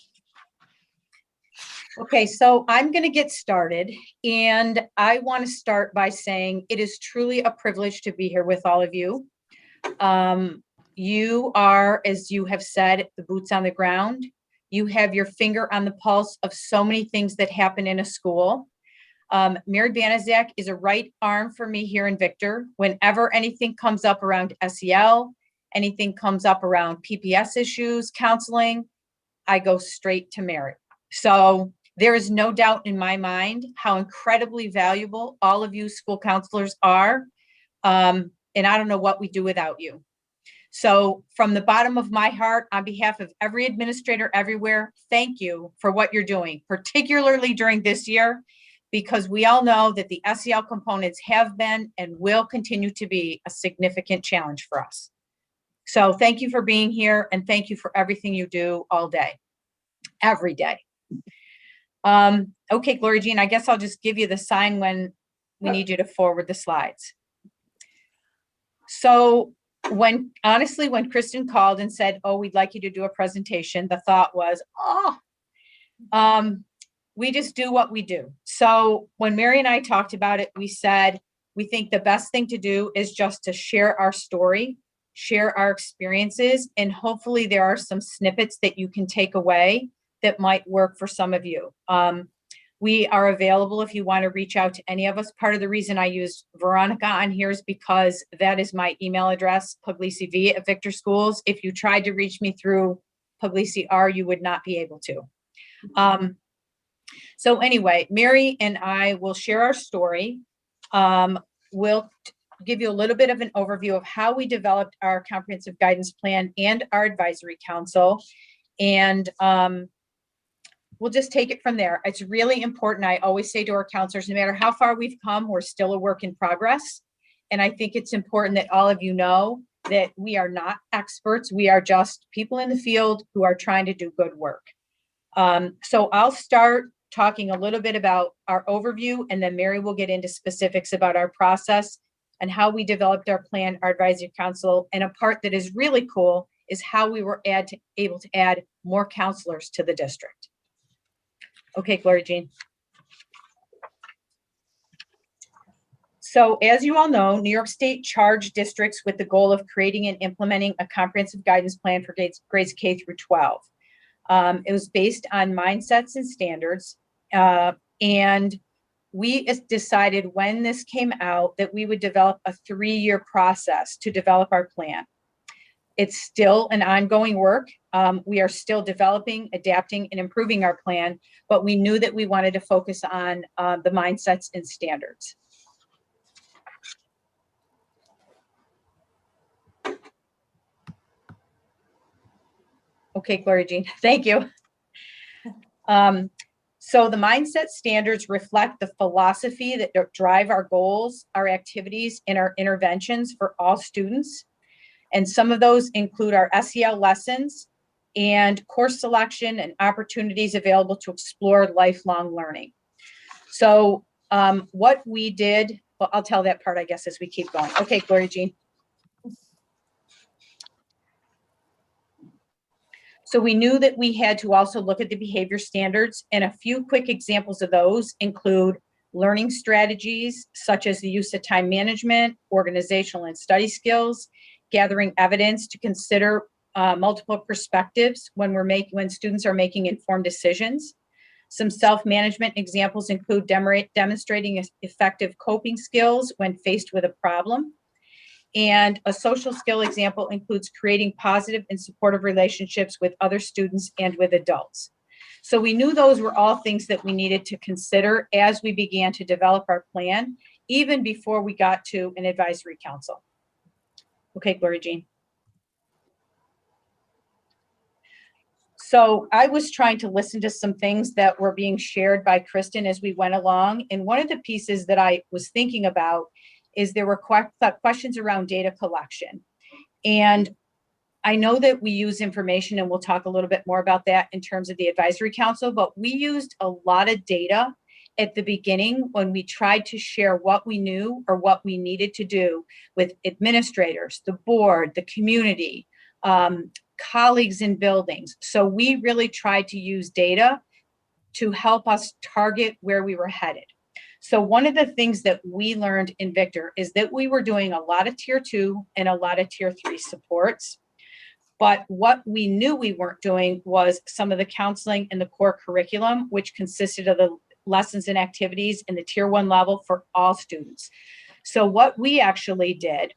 Okay, so I'm going to get started, and I want to start by saying it is truly a privilege to be here with all of you. You are, as you have said, the boots on the ground. You have your finger on the pulse of so many things that happen in a school. Mary Banaszak is a right arm for me here in Victor. Whenever anything comes up around SEL, anything comes up around PPS issues, counseling, I go straight to Mary. So there is no doubt in my mind how incredibly valuable all of you school counselors are. And I don't know what we do without you. So from the bottom of my heart, on behalf of every administrator everywhere, thank you for what you're doing, particularly during this year, because we all know that the SEL components have been and will continue to be a significant challenge for us. So thank you for being here, and thank you for everything you do all day, every day. Okay, Gloria Jean, I guess I'll just give you the sign when we need you to forward the slides. So honestly, when Kristen called and said, oh, we'd like you to do a presentation, the thought was, we just do what we do. So when Mary and I talked about it, we said, we think the best thing to do is just to share our story, share our experiences, and hopefully there are some snippets that you can take away that might work for some of you. We are available if you want to reach out to any of us. Part of the reason I used Veronica on here is because that is my email address, puglisiv@Victor Schools. If you tried to reach me through Puglisi R, you would not be able to. So anyway, Mary and I will share our story. We'll give you a little bit of an overview of how we developed our comprehensive guidance plan and our advisory council. And we'll just take it from there. It's really important. I always say to our counselors, no matter how far we've come, we're still a work in progress. And I think it's important that all of you know that we are not experts. We are just people in the field who are trying to do good work. So I'll start talking a little bit about our overview, and then Mary will get into specifics about our process and how we developed our plan, our advisory council. And a part that is really cool is how we were able to add more counselors to the district. Okay, Gloria Jean. So as you all know, New York State charged districts with the goal of creating and implementing a comprehensive guidance plan for grades K through 12. It was based on mindsets and standards. And we decided when this came out that we would develop a 3-year process to develop our plan. It's still an ongoing work. We are still developing, adapting, and improving our plan, but we knew that we wanted to focus on the mindsets and standards. Okay, Gloria Jean, thank you. So the mindset standards reflect the philosophy that drive our goals, our activities, and our interventions for all students. And some of those include our SEL lessons and course selection and opportunities available to explore lifelong learning. So what we did, well, I'll tell that part, I guess, as we keep going. Okay, Gloria Jean. So we knew that we had to also look at the behavior standards, and a few quick examples of those include learning strategies, such as the use of time management, organizational and study skills, gathering evidence to consider multiple perspectives when students are making informed decisions. Some self-management examples include demonstrating effective coping skills when faced with a problem. And a social skill example includes creating positive and supportive relationships with other students and with adults. So we knew those were all things that we needed to consider as we began to develop our plan, even before we got to an advisory council. Okay, Gloria Jean. So I was trying to listen to some things that were being shared by Kristen as we went along. And one of the pieces that I was thinking about is there were questions around data collection. And I know that we use information, and we'll talk a little bit more about that in terms of the advisory council, but we used a lot of data at the beginning when we tried to share what we knew or what we needed to do with administrators, the board, the community, colleagues in buildings. So we really tried to use data to help us target where we were headed. So one of the things that we learned in Victor is that we were doing a lot of tier 2 and a lot of tier 3 supports. But what we knew we weren't doing was some of the counseling and the core curriculum, which consisted of the lessons and activities in the tier 1 level for all students. So what we actually did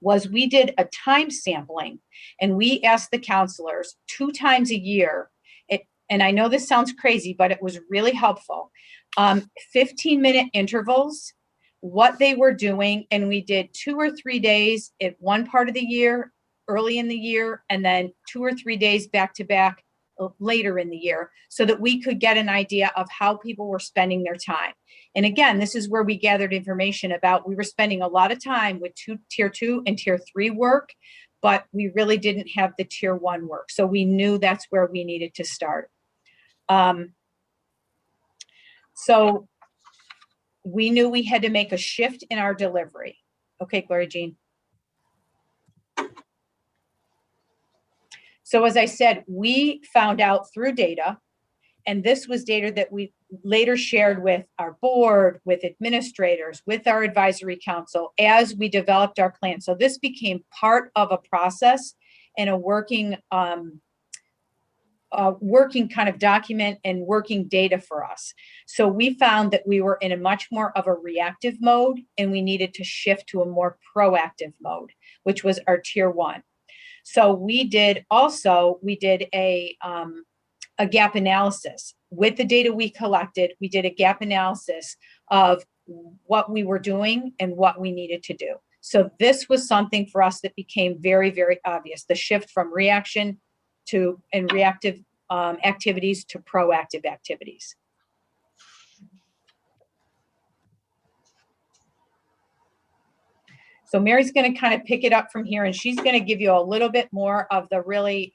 was we did a time sampling, and we asked the counselors 2 times a year. And I know this sounds crazy, but it was really helpful. 15-minute intervals, what they were doing. And we did 2 or 3 days at one part of the year, early in the year, and then 2 or 3 days back to back later in the year, so that we could get an idea of how people were spending their time. And again, this is where we gathered information about, we were spending a lot of time with tier 2 and tier 3 work, but we really didn't have the tier 1 work. So we knew that's where we needed to start. So we knew we had to make a shift in our delivery. Okay, Gloria Jean. So as I said, we found out through data, and this was data that we later shared with our board, with administrators, with our advisory council as we developed our plan. So this became part of a process and a working kind of document and working data for us. So we found that we were in a much more of a reactive mode, and we needed to shift to a more proactive mode, which was our tier 1. So we did a gap analysis. With the data we collected, we did a gap analysis of what we were doing and what we needed to do. So this was something for us that became very, very obvious, the shift from reaction to and reactive activities to proactive activities. So Mary's going to kind of pick it up from here, and she's going to give you a little bit more of the really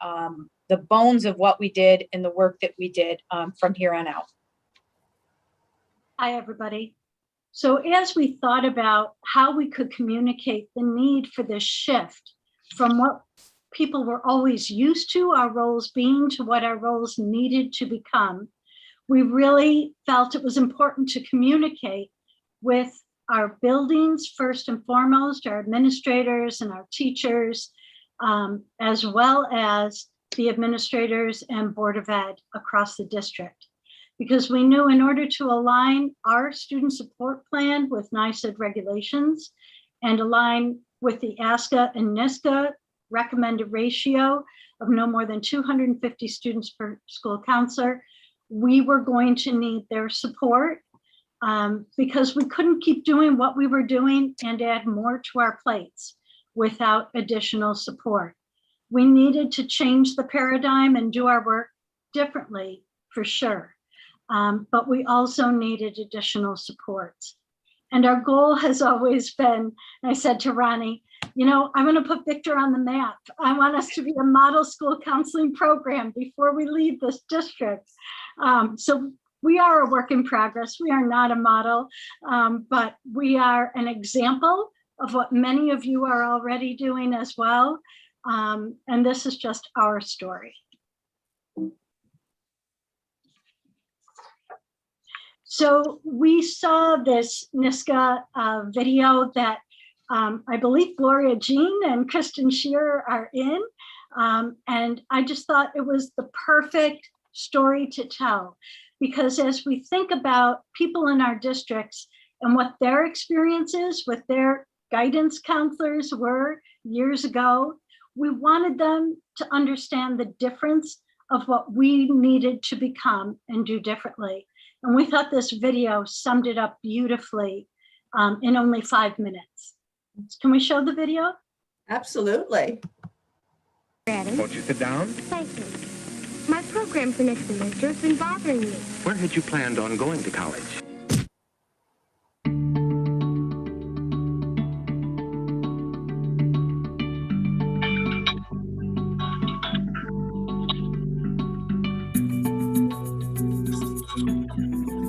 the bones of what we did and the work that we did from here on out. Hi, everybody. So as we thought about how we could communicate the need for this shift from what people were always used to our roles being to what our roles needed to become, we really felt it was important to communicate with our buildings, first and foremost, our administrators and our teachers, as well as the administrators and Board of Ed across the district. Because we knew in order to align our student support plan with NYSED regulations and align with the ASCA and NISCA recommended ratio of no more than 250 students per school counselor, we were going to need their support because we couldn't keep doing what we were doing and add more to our plates without additional support. We needed to change the paradigm and do our work differently, for sure. But we also needed additional supports. And our goal has always been, I said to Ronnie, you know, I want to put Victor on the map. I want us to be a model school counseling program before we leave this district. So we are a work in progress. We are not a model, but we are an example of what many of you are already doing as well. And this is just our story. So we saw this NISCA video that I believe Gloria Jean and Kristen Shearer are in. And I just thought it was the perfect story to tell, because as we think about people in our districts and what their experiences with their guidance counselors were years ago, we wanted them to understand the difference of what we needed to become and do differently. And we thought this video summed it up beautifully in only 5 minutes. Can we show the video? Absolutely. Ready? Won't you sit down? Thank you. My program for next semester has been bothering me. Where had you planned on going to college?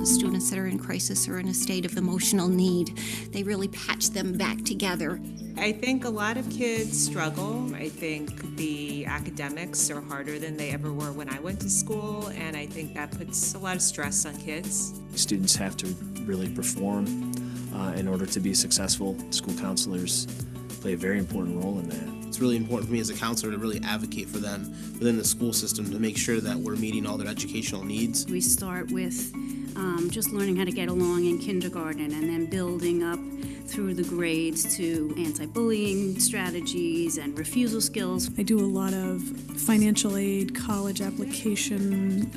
Students that are in crisis or in a state of emotional need, they really patch them back together. I think a lot of kids struggle. I think the academics are harder than they ever were when I went to school, and I think that puts a lot of stress on kids. Students have to really perform in order to be successful. School counselors play a very important role in that. It's really important for me as a counselor to really advocate for them within the school system to make sure that we're meeting all their educational needs. We start with just learning how to get along in kindergarten and then building up through the grades to anti-bullying strategies and refusal skills. I do a lot of financial aid, college application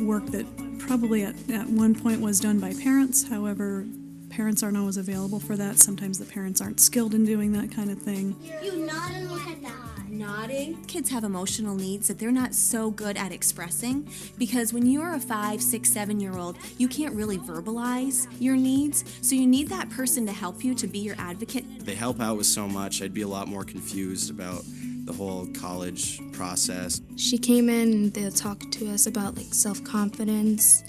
work that probably at one point was done by parents. However, parents aren't always available for that. Sometimes the parents aren't skilled in doing that kind of thing. You nod and look at that. Nodding. Kids have emotional needs that they're not so good at expressing, because when you're a 5, 6, 7-year-old, you can't really verbalize your needs. So you need that person to help you, to be your advocate. They help out with so much. I'd be a lot more confused about the whole college process. She came in and they talked to us about like self-confidence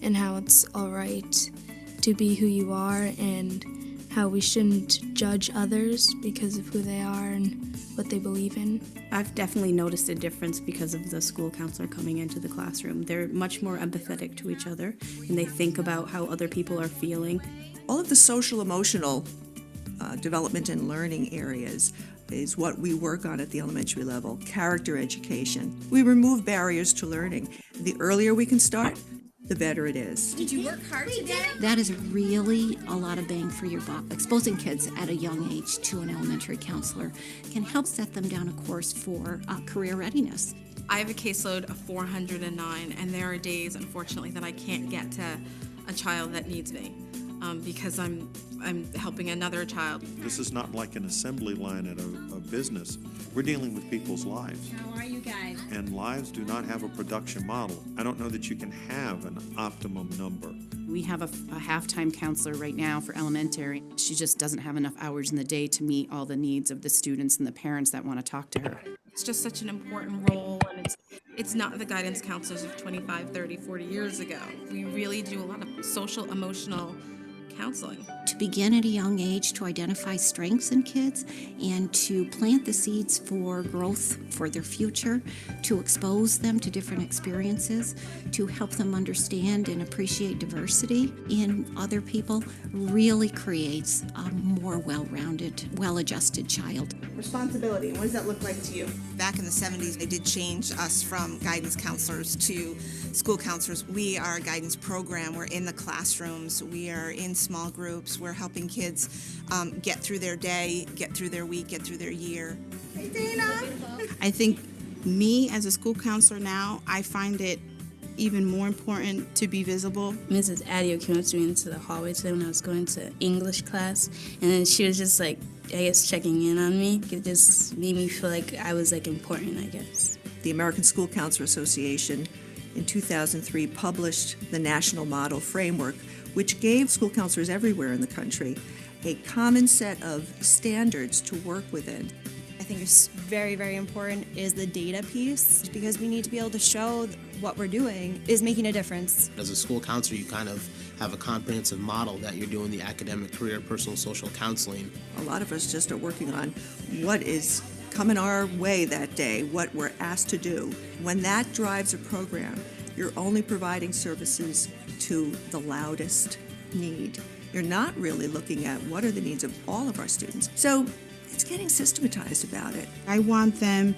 and how it's all right to be who you are and how we shouldn't judge others because of who they are and what they believe in. I've definitely noticed a difference because of the school counselor coming into the classroom. They're much more empathetic to each other, and they think about how other people are feeling. All of the social emotional development and learning areas is what we work on at the elementary level. Character education. We remove barriers to learning. The earlier we can start, the better it is. Did you work hard today? That is really a lot of bang for your buck. Exposing kids at a young age to an elementary counselor can help set them down a course for career readiness. I have a caseload of 409, and there are days, unfortunately, that I can't get to a child that needs me because I'm helping another child. This is not like an assembly line at a business. We're dealing with people's lives. How are you guys? And lives do not have a production model. I don't know that you can have an optimum number. We have a half-time counselor right now for elementary. She just doesn't have enough hours in the day to meet all the needs of the students and the parents that want to talk to her. It's just such an important role, and it's not the guidance counselors of 25, 30, 40 years ago. We really do a lot of social, emotional counseling. To begin at a young age to identify strengths in kids and to plant the seeds for growth for their future, to expose them to different experiences, to help them understand and appreciate diversity in other people, really creates a more well-rounded, well-adjusted child. Responsibility, what does that look like to you? Back in the 70s, they did change us from guidance counselors to school counselors. We are a guidance program. We're in the classrooms. We are in small groups. We're helping kids get through their day, get through their week, get through their year. Hey, Dana. I think me as a school counselor now, I find it even more important to be visible. Mrs. Adio came up to me into the hallway today when I was going to English class, and then she was just like, I guess, checking in on me. It just made me feel like I was like important, I guess. The American School Counselor Association in 2003 published the National Model Framework, which gave school counselors everywhere in the country a common set of standards to work within. I think it's very, very important is the data piece, because we need to be able to show what we're doing is making a difference. As a school counselor, you kind of have a comprehensive model that you're doing the academic, career, personal, social counseling. A lot of us just are working on what is coming our way that day, what we're asked to do. When that drives a program, you're only providing services to the loudest need. You're not really looking at what are the needs of all of our students. So it's getting systematized about it. I want them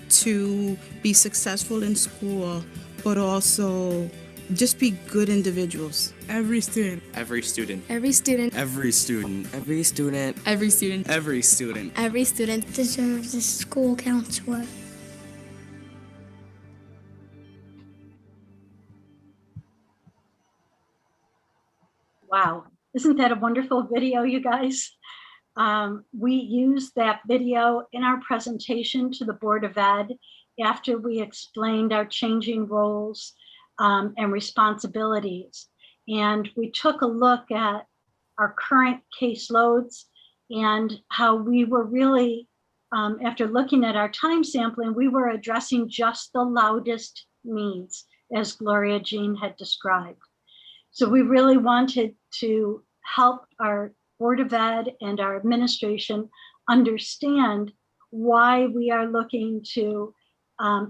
to be successful in school, but also just be good individuals. Every student. Every student. Every student. Every student. Every student. Every student. Every student. Every student deserves a school counselor. Wow, isn't that a wonderful video, you guys? We used that video in our presentation to the Board of Ed after we explained our changing roles and responsibilities. And we took a look at our current caseloads and how we were really, after looking at our time sampling, we were addressing just the loudest needs, as Gloria Jean had described. So we really wanted to help our Board of Ed and our administration understand why we are looking to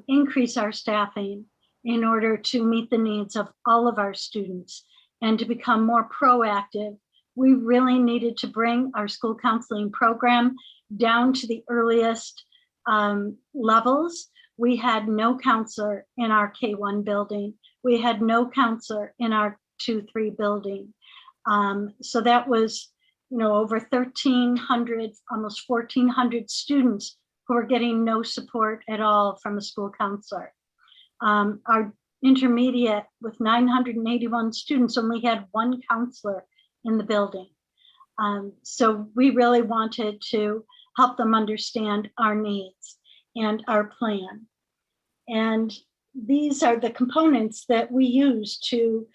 increase our staffing in order to meet the needs of all of our students and to become more proactive. We really needed to bring our school counseling program down to the earliest levels. We had no counselor in our K-1 building. We had no counselor in our 2-3 building. So that was, over 1,300, almost 1,400 students who were getting no support at all from a school counselor. Our intermediate with 981 students only had one counselor in the building. So we really wanted to help them understand our needs and our plan. And these are the components that we use to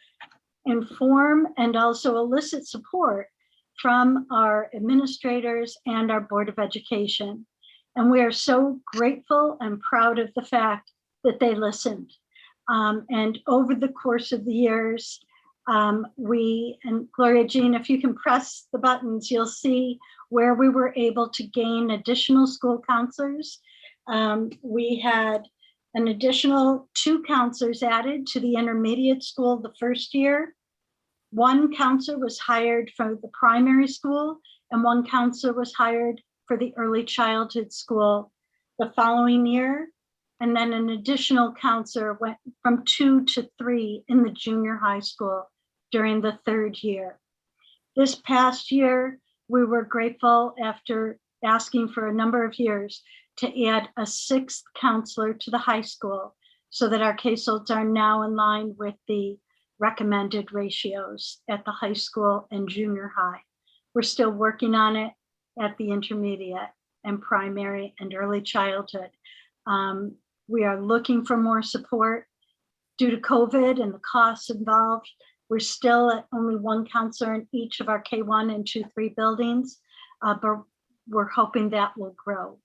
inform and also elicit support from our administrators and our Board of Education. And we are so grateful and proud of the fact that they listened. And over the course of the years, we, and Gloria Jean, if you can press the buttons, you'll see where we were able to gain additional school counselors. We had an additional 2 counselors added to the intermediate school the first year. 1 counselor was hired for the primary school and 1 counselor was hired for the early childhood school the following year. And then an additional counselor went from 2 to 3 in the junior high school during the 3rd year. This past year, we were grateful after asking for a number of years to add a 6th counselor to the high school so that our caseloads are now in line with the recommended ratios at the high school and junior high. We're still working on it at the intermediate and primary and early childhood. We are looking for more support due to COVID and the costs involved. We're still at only 1 counselor in each of our K-1 and 2-3 buildings, but we're hoping that will grow.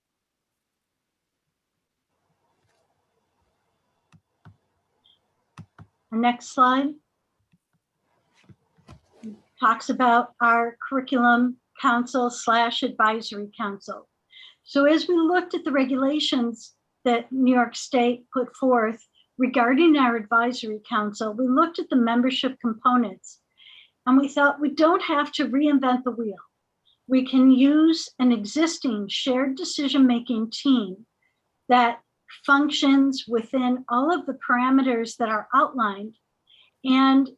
Next slide. talks about our curriculum council / advisory council. So as we looked at the regulations that New York State put forth regarding our advisory council, we looked at the membership components and we thought we don't have to reinvent the wheel. We can use an existing shared decision-making team that functions within all of the parameters that are outlined and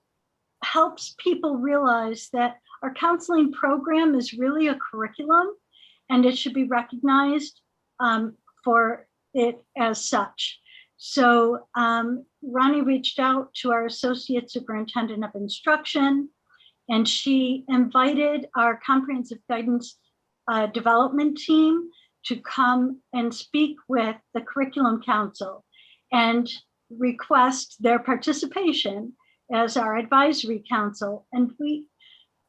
helps people realize that our counseling program is really a curriculum and it should be recognized for it as such. So Ronnie reached out to our Associate Superintendent of Instruction, and she invited our comprehensive guidance development team to come and speak with the Curriculum Council and request their participation as our advisory council. And we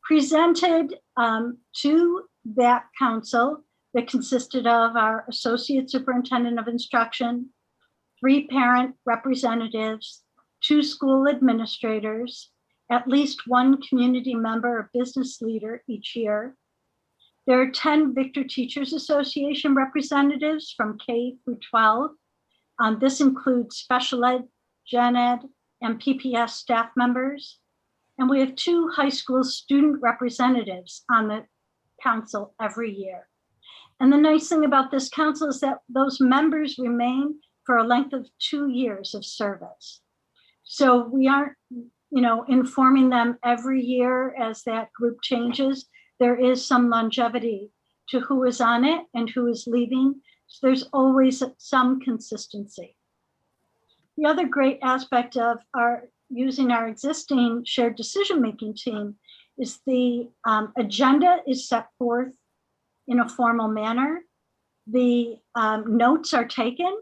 presented to that council that consisted of our Associate Superintendent of Instruction, 3 parent representatives, 2 school administrators, at least 1 community member or business leader each year. There are 10 Victor Teachers Association representatives from K through 12. This includes special ed, gen ed, and PPS staff members. And we have 2 high school student representatives on the council every year. And the nice thing about this council is that those members remain for a length of 2 years of service. So we aren't, informing them every year as that group changes. There is some longevity to who is on it and who is leaving. So there's always some consistency. The other great aspect of using our existing shared decision-making team is the agenda is set forth in a formal manner. The notes are taken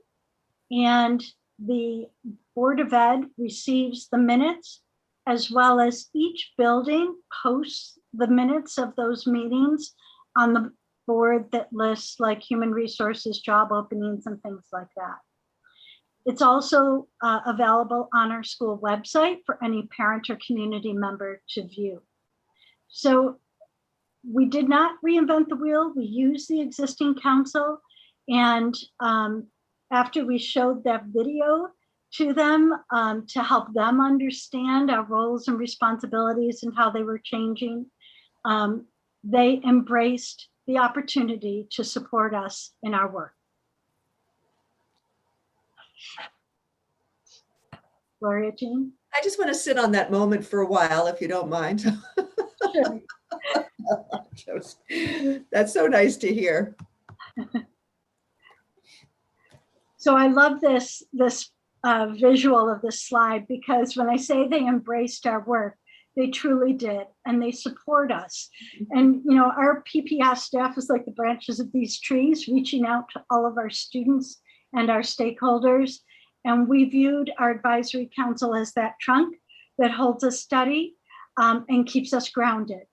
and the Board of Ed receives the minutes, as well as each building posts the minutes of those meetings on the board that lists like human resources, job openings, and things like that. It's also available on our school website for any parent or community member to view. So we did not reinvent the wheel. We used the existing council, and after we showed that video to them to help them understand our roles and responsibilities and how they were changing, they embraced the opportunity to support us in our work. Gloria Jean? I just want to sit on that moment for a while, if you don't mind. Sure. That's so nice to hear. So I love this visual of this slide, because when I say they embraced our work, they truly did, and they support us. And our PPS staff is like the branches of these trees, reaching out to all of our students and our stakeholders. And we viewed our advisory council as that trunk that holds us steady and keeps us grounded.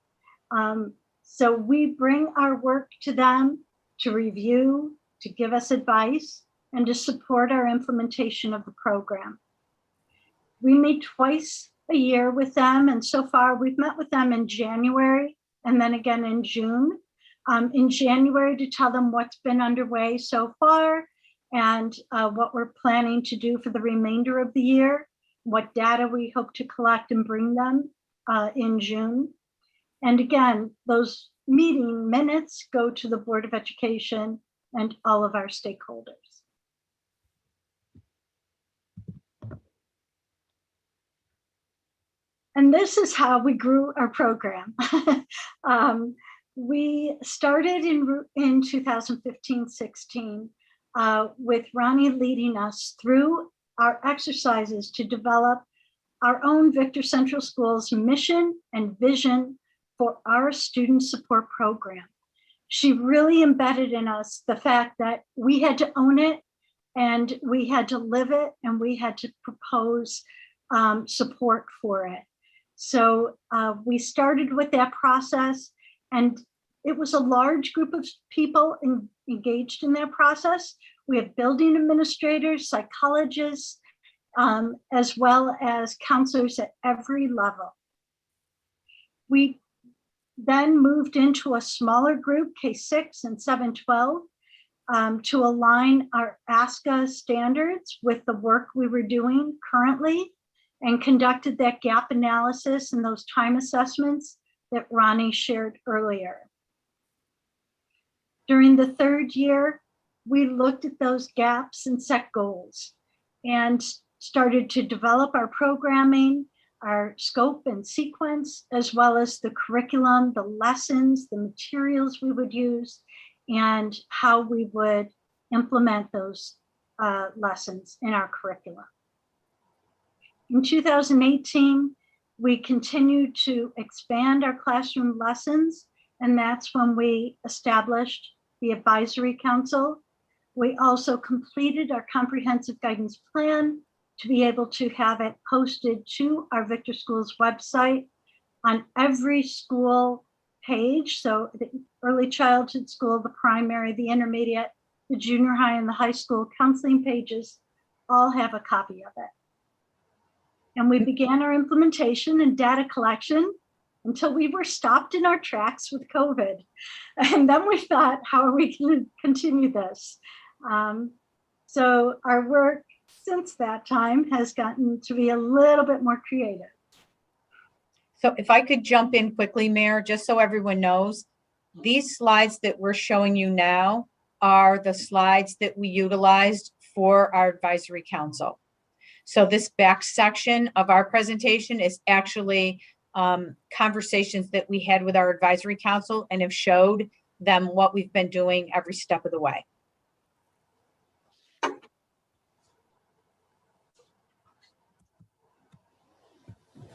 So we bring our work to them to review, to give us advice, and to support our implementation of the program. We meet twice a year with them, and so far we've met with them in January and then again in June. In January to tell them what's been underway so far and what we're planning to do for the remainder of the year, what data we hope to collect and bring them in June. And again, those meeting minutes go to the Board of Education and all of our stakeholders. And this is how we grew our program. We started in 2015-16 with Ronnie leading us through our exercises to develop our own Victor Central Schools mission and vision for our student support program. She really embedded in us the fact that we had to own it and we had to live it and we had to propose support for it. So we started with that process, and it was a large group of people engaged in that process. We have building administrators, psychologists, as well as counselors at every level. We then moved into a smaller group, K6 and 712, to align our ASCA standards with the work we were doing currently, and conducted that gap analysis and those time assessments that Ronnie shared earlier. During the third year, we looked at those gaps and set goals and started to develop our programming, our scope and sequence, as well as the curriculum, the lessons, the materials we would use, and how we would implement those lessons in our curriculum. In 2018, we continued to expand our classroom lessons, and that's when we established the Advisory Council. We also completed our comprehensive guidance plan to be able to have it posted to our Victor Schools website on every school page. So the early childhood school, the primary, the intermediate, the junior high, and the high school counseling pages all have a copy of it. And we began our implementation and data collection until we were stopped in our tracks with COVID. And then we thought, how are we going to continue this? So our work since that time has gotten to be a little bit more creative. So if I could jump in quickly, Mayor, just so everyone knows, these slides that we're showing you now are the slides that we utilized for our advisory council. So this back section of our presentation is actually conversations that we had with our advisory council and have showed them what we've been doing every step of the way.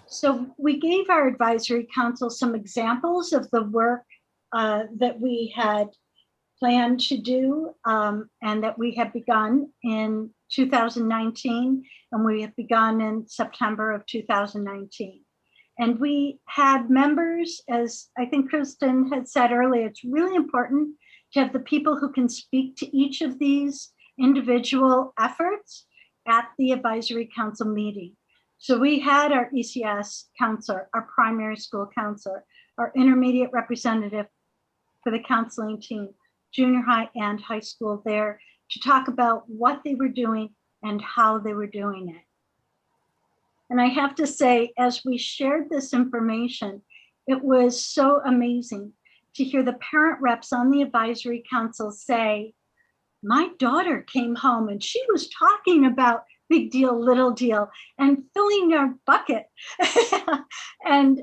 So we gave our advisory council some examples of the work that we had planned to do and that we had begun in 2019, and we have begun in September of 2019. And we had members, as I think Kristen had said earlier, it's really important to have the people who can speak to each of these individual efforts at the advisory council meeting. So we had our ECS counselor, our primary school counselor, our intermediate representative for the counseling team, junior high and high school there to talk about what they were doing and how they were doing it. And I have to say, as we shared this information, it was so amazing to hear the parent reps on the advisory council say, my daughter came home and she was talking about big deal, little deal, and filling their bucket. And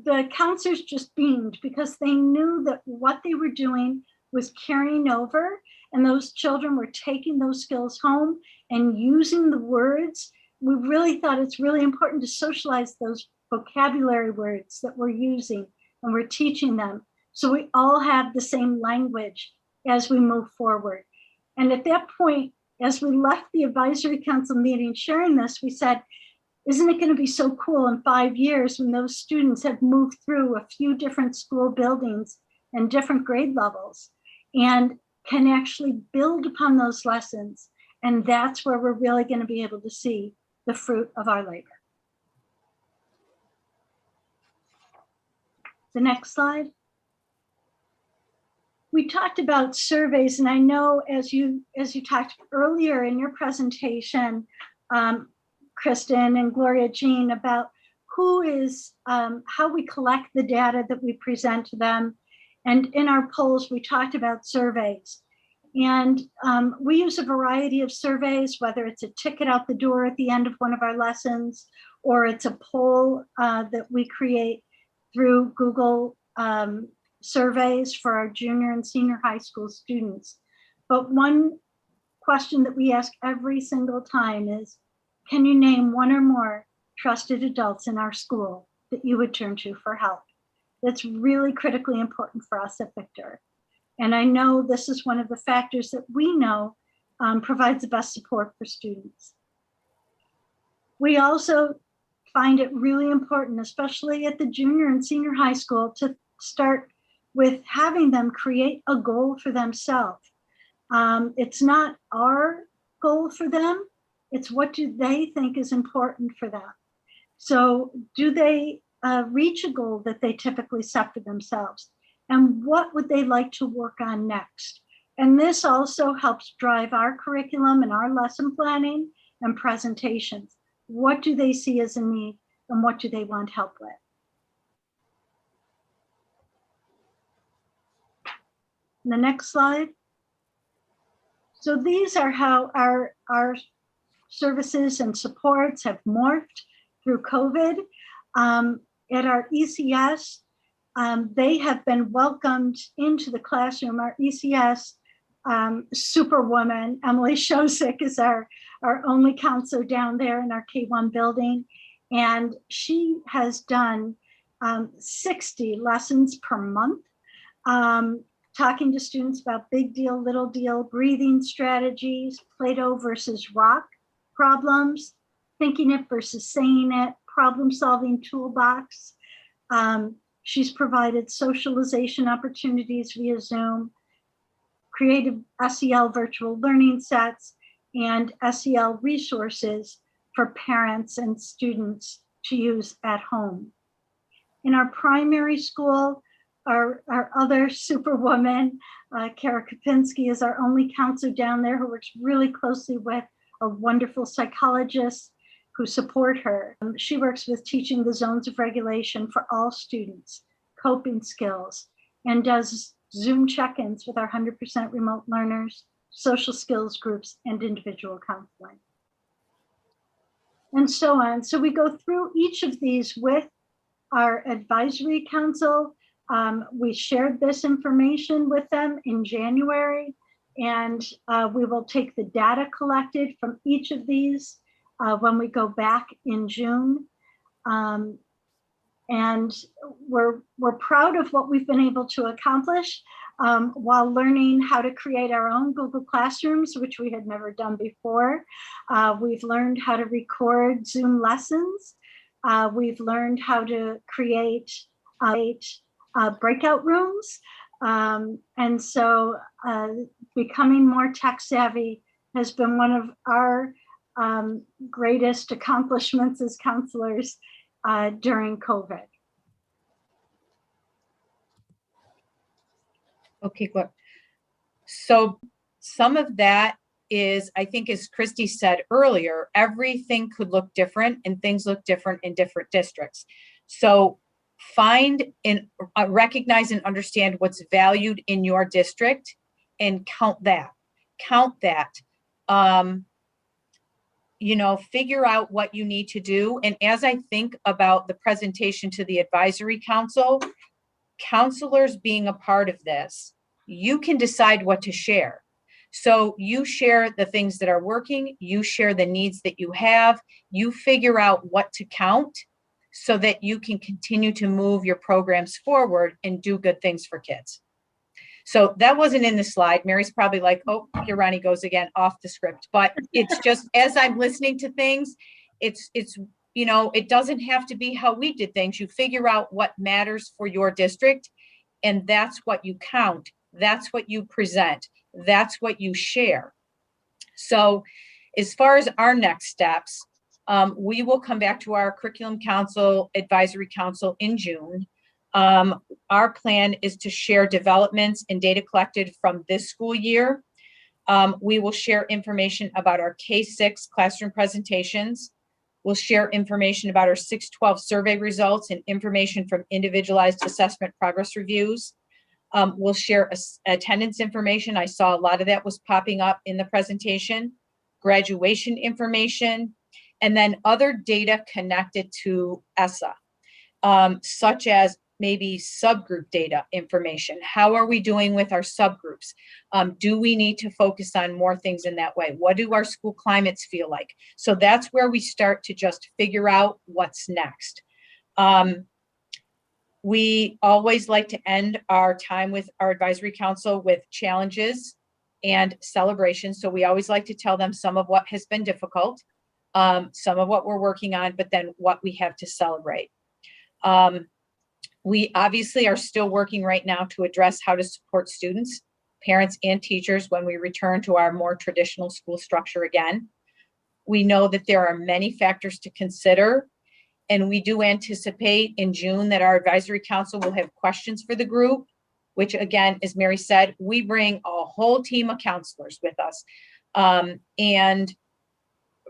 the counselors just beamed because they knew that what they were doing was carrying over, and those children were taking those skills home and using the words. We really thought it's really important to socialize those vocabulary words that we're using and we're teaching them, so we all have the same language as we move forward. And at that point, as we left the advisory council meeting sharing this, we said, isn't it going to be so cool in 5 years when those students have moved through a few different school buildings and different grade levels and can actually build upon those lessons? And that's where we're really going to be able to see the fruit of our labor. The next slide. We talked about surveys, and I know as you talked earlier in your presentation, Kristen and Gloria Jean, about who is, how we collect the data that we present to them. And in our polls, we talked about surveys. And we use a variety of surveys, whether it's a ticket out the door at the end of one of our lessons, or it's a poll that we create through Google surveys for our junior and senior high school students. But one question that we ask every single time is, can you name one or more trusted adults in our school that you would turn to for help? That's really critically important for us at Victor. And I know this is one of the factors that we know provides the best support for students. We also find it really important, especially at the junior and senior high school, to start with having them create a goal for themselves. It's not our goal for them, it's what do they think is important for them. So do they reach a goal that they typically set for themselves? And what would they like to work on next? And this also helps drive our curriculum and our lesson planning and presentations. What do they see as a need and what do they want help with? The next slide. So these are how our services and supports have morphed through COVID. At our ECS, they have been welcomed into the classroom. Our ECS superwoman, Emily Shosik, is our only counselor down there in our K-1 building. And she has done 60 lessons per month, talking to students about big deal, little deal, breathing strategies, Play-Doh versus rock problems, thinking it versus saying it, problem-solving toolbox. She's provided socialization opportunities via Zoom, creative SEL virtual learning sets, and SEL resources for parents and students to use at home. In our primary school, our other superwoman, Kara Kopinski, is our only counselor down there who works really closely with a wonderful psychologist who support her. She works with teaching the zones of regulation for all students, coping skills, and does Zoom check-ins with our 100% remote learners, social skills groups, and individual counseling, and so on. So we go through each of these with our advisory council. We shared this information with them in January, and we will take the data collected from each of these when we go back in June. And we're proud of what we've been able to accomplish while learning how to create our own Google Classrooms, which we had never done before. We've learned how to record Zoom lessons. We've learned how to create breakout rooms. And so becoming more tech savvy has been one of our greatest accomplishments as counselors during COVID. Okay, good. So some of that is, I think, as Christy said earlier, everything could look different and things look different in different districts. So find and recognize and understand what's valued in your district and count that. You know, figure out what you need to do. And as I think about the presentation to the advisory council, counselors being a part of this, you can decide what to share. So you share the things that are working, you share the needs that you have, you figure out what to count so that you can continue to move your programs forward and do good things for kids. So that wasn't in the slide. Mary's probably like, oh, here Ronnie goes again, off the script. But it's just, as I'm listening to things, it's you know, it doesn't have to be how we did things. You figure out what matters for your district, and that's what you count. That's what you present. That's what you share. So as far as our next steps, we will come back to our curriculum council, advisory council in June. Our plan is to share developments and data collected from this school year. We will share information about our K-6 classroom presentations. We'll share information about our 6-12 survey results and information from individualized assessment progress reviews. We'll share attendance information. I saw a lot of that was popping up in the presentation, graduation information, and then other data connected to ESSA, such as maybe subgroup data information. How are we doing with our subgroups? Do we need to focus on more things in that way? What do our school climates feel like? So that's where we start to just figure out what's next. We always like to end our time with our advisory council with challenges and celebrations. So we always like to tell them some of what has been difficult, some of what we're working on, but then what we have to celebrate. We obviously are still working right now to address how to support students, parents, and teachers when we return to our more traditional school structure again. We know that there are many factors to consider, And we do anticipate in June that our advisory council will have questions for the group, which again, as Mary said, we bring a whole team of counselors with us and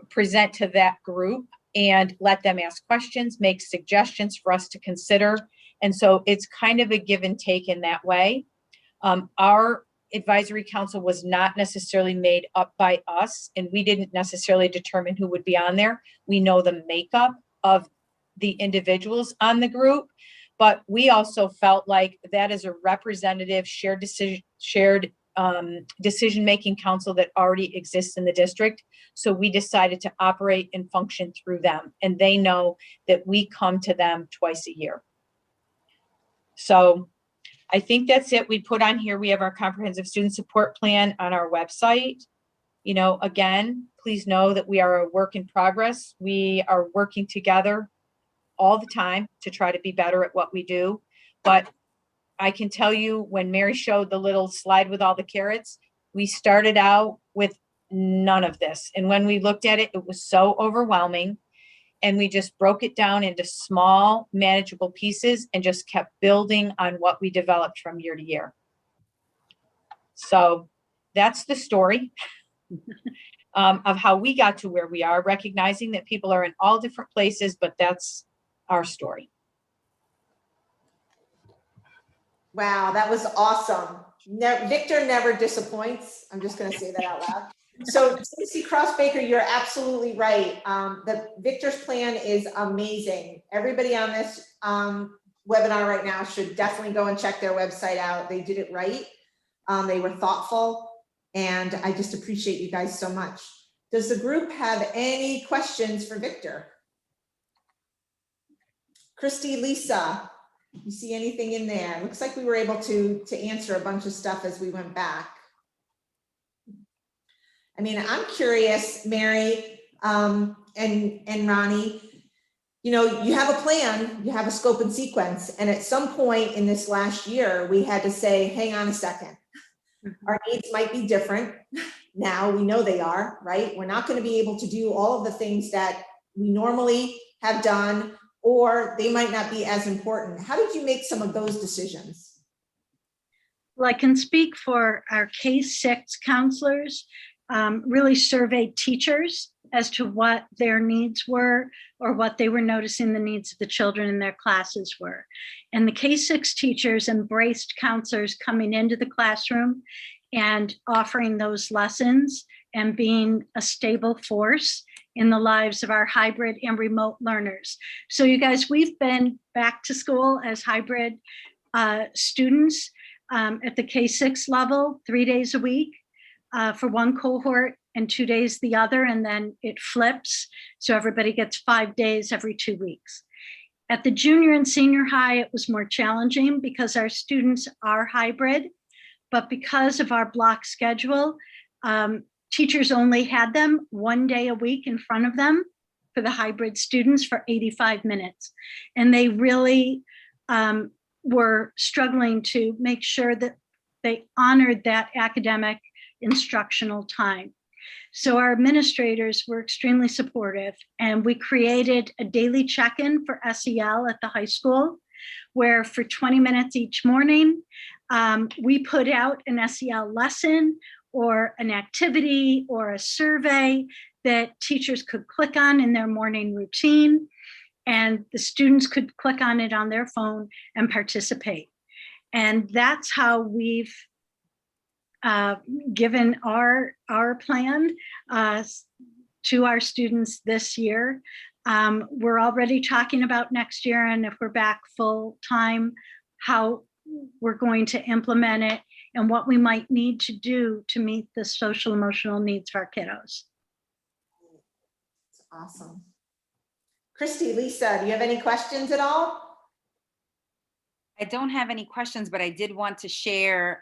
present to that group and let them ask questions, make suggestions for us to consider. And so it's kind of a give and take in that way. Our advisory council was not necessarily made up by us, and we didn't necessarily determine who would be on there. We know the makeup of the individuals on the group, but we also felt like that is a representative shared decision-making council that already exists in the district. So we decided to operate and function through them, and they know that we come to them twice a year. So I think that's it. We put on here, we have our comprehensive student support plan on our website. You know, again, please know that we are a work in progress. We are working together all the time to try to be better at what we do. But I can tell you, when Mary showed the little slide with all the carrots, we started out with none of this. And when we looked at it, it was so overwhelming. And we just broke it down into small, manageable pieces and just kept building on what we developed from year to year. So that's the story of how we got to where we are, recognizing that people are in all different places, but that's our story. Wow, that was awesome. Victor never disappoints. I'm just going to say that out loud. So Stacey Cross-Baker, you're absolutely right. The Victor's plan is amazing. Everybody on this webinar right now should definitely go and check their website out. They did it right. They were thoughtful, and I just appreciate you guys so much. Does the group have any questions for Victor? Christy, Lisa, you see anything in there? Looks like we were able to answer a bunch of stuff as we went back. I mean, I'm curious, Mary and Ronnie, you know, you have a plan, you have a scope and sequence, and at some point in this last year, we had to say, hang on a second. Our needs might be different. Now we know they are, right? We're not going to be able to do all of the things that we normally have done, or they might not be as important. How did you make some of those decisions? Well, I can speak for our K-6 counselors, really surveyed teachers as to what their needs were or what they were noticing the needs of the children in their classes were. And the K-6 teachers embraced counselors coming into the classroom and offering those lessons and being a stable force in the lives of our hybrid and remote learners. So you guys, we've been back to school as hybrid students at the K-6 level, 3 days a week for one cohort and 2 days the other, and then it flips. So everybody gets 5 days every 2 weeks. At the junior and senior high, it was more challenging because our students are hybrid, but because of our block schedule, teachers only had them 1 day a week in front of them for the hybrid students for 85 minutes. And they really were struggling to make sure that they honored that academic instructional time. So our administrators were extremely supportive, and we created a daily check-in for SEL at the high school, where for 20 minutes each morning, we put out an SEL lesson or an activity or a survey that teachers could click on in their morning routine, and the students could click on it on their phone and participate. And that's how we've given our plan to our students this year. We're already talking about next year, and if we're back full time, how we're going to implement it and what we might need to do to meet the social emotional needs of our kiddos. That's awesome. Christy, Lisa, do you have any questions at all? I don't have any questions, but I did want to share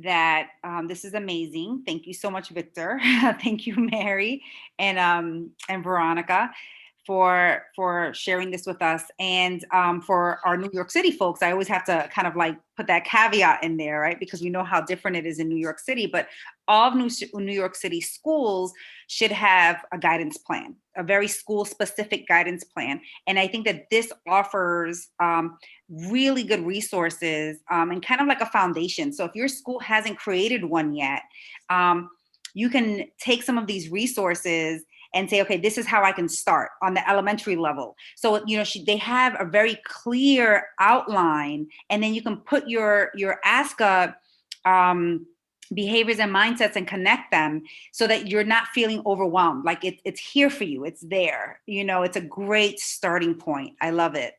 that this is amazing. Thank you so much, Victor. Thank you, Mary and Veronica. for sharing this with us. And for our New York City folks, I always have to kind of like put that caveat in there, right? Because we know how different it is in New York City, but all of New York City schools should have a guidance plan, a very school-specific guidance plan. And I think that this offers really good resources and kind of like a foundation. So if your school hasn't created one yet, you can take some of these resources and say, okay, this is how I can start on the elementary level. So, you know, they have a very clear outline, and then you can put your ASCA behaviors and mindsets and connect them so that you're not feeling overwhelmed. Like it's here for you. It's there. You know, it's a great starting point. I love it.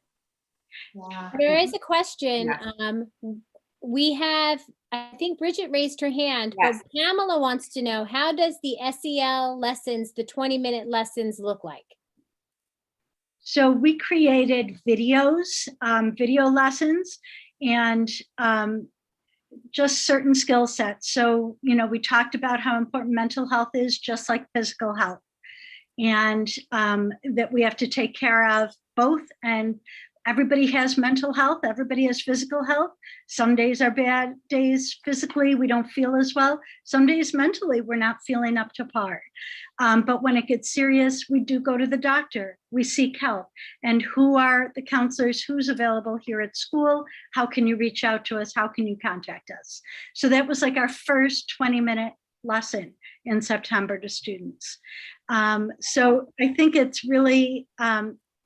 Yeah. There is a question. Yes. We have, I think Bridget raised her hand, Yes. but Pamela wants to know, how does the SEL lessons, the 20-minute lessons look like? So we created videos, video lessons, and just certain skill sets. So, you know, we talked about how important mental health is, just like physical health, and that we have to take care of both. And everybody has mental health, everybody has physical health. Some days are bad days physically, we don't feel as well. Some days mentally, we're not feeling up to par. But when it gets serious, we do go to the doctor, we seek help. And who are the counselors, who's available here at school? How can you reach out to us? How can you contact us? So that was like our first 20-minute lesson in September to students. So I think it's really,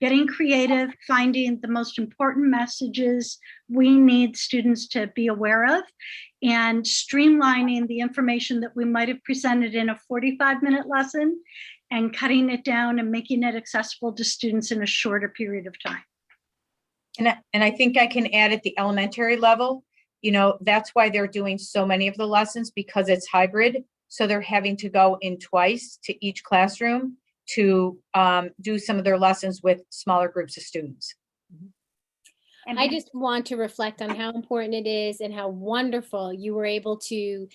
getting creative, finding the most important messages we need students to be aware of, and streamlining the information that we might have presented in a 45-minute lesson and cutting it down and making it accessible to students in a shorter period of time. And I think I can add at the elementary level, you know, that's why they're doing so many of the lessons, because it's hybrid. So they're having to go in twice to each classroom to do some of their lessons with smaller groups of students. And I just want to reflect on how important it is and how wonderful you were able to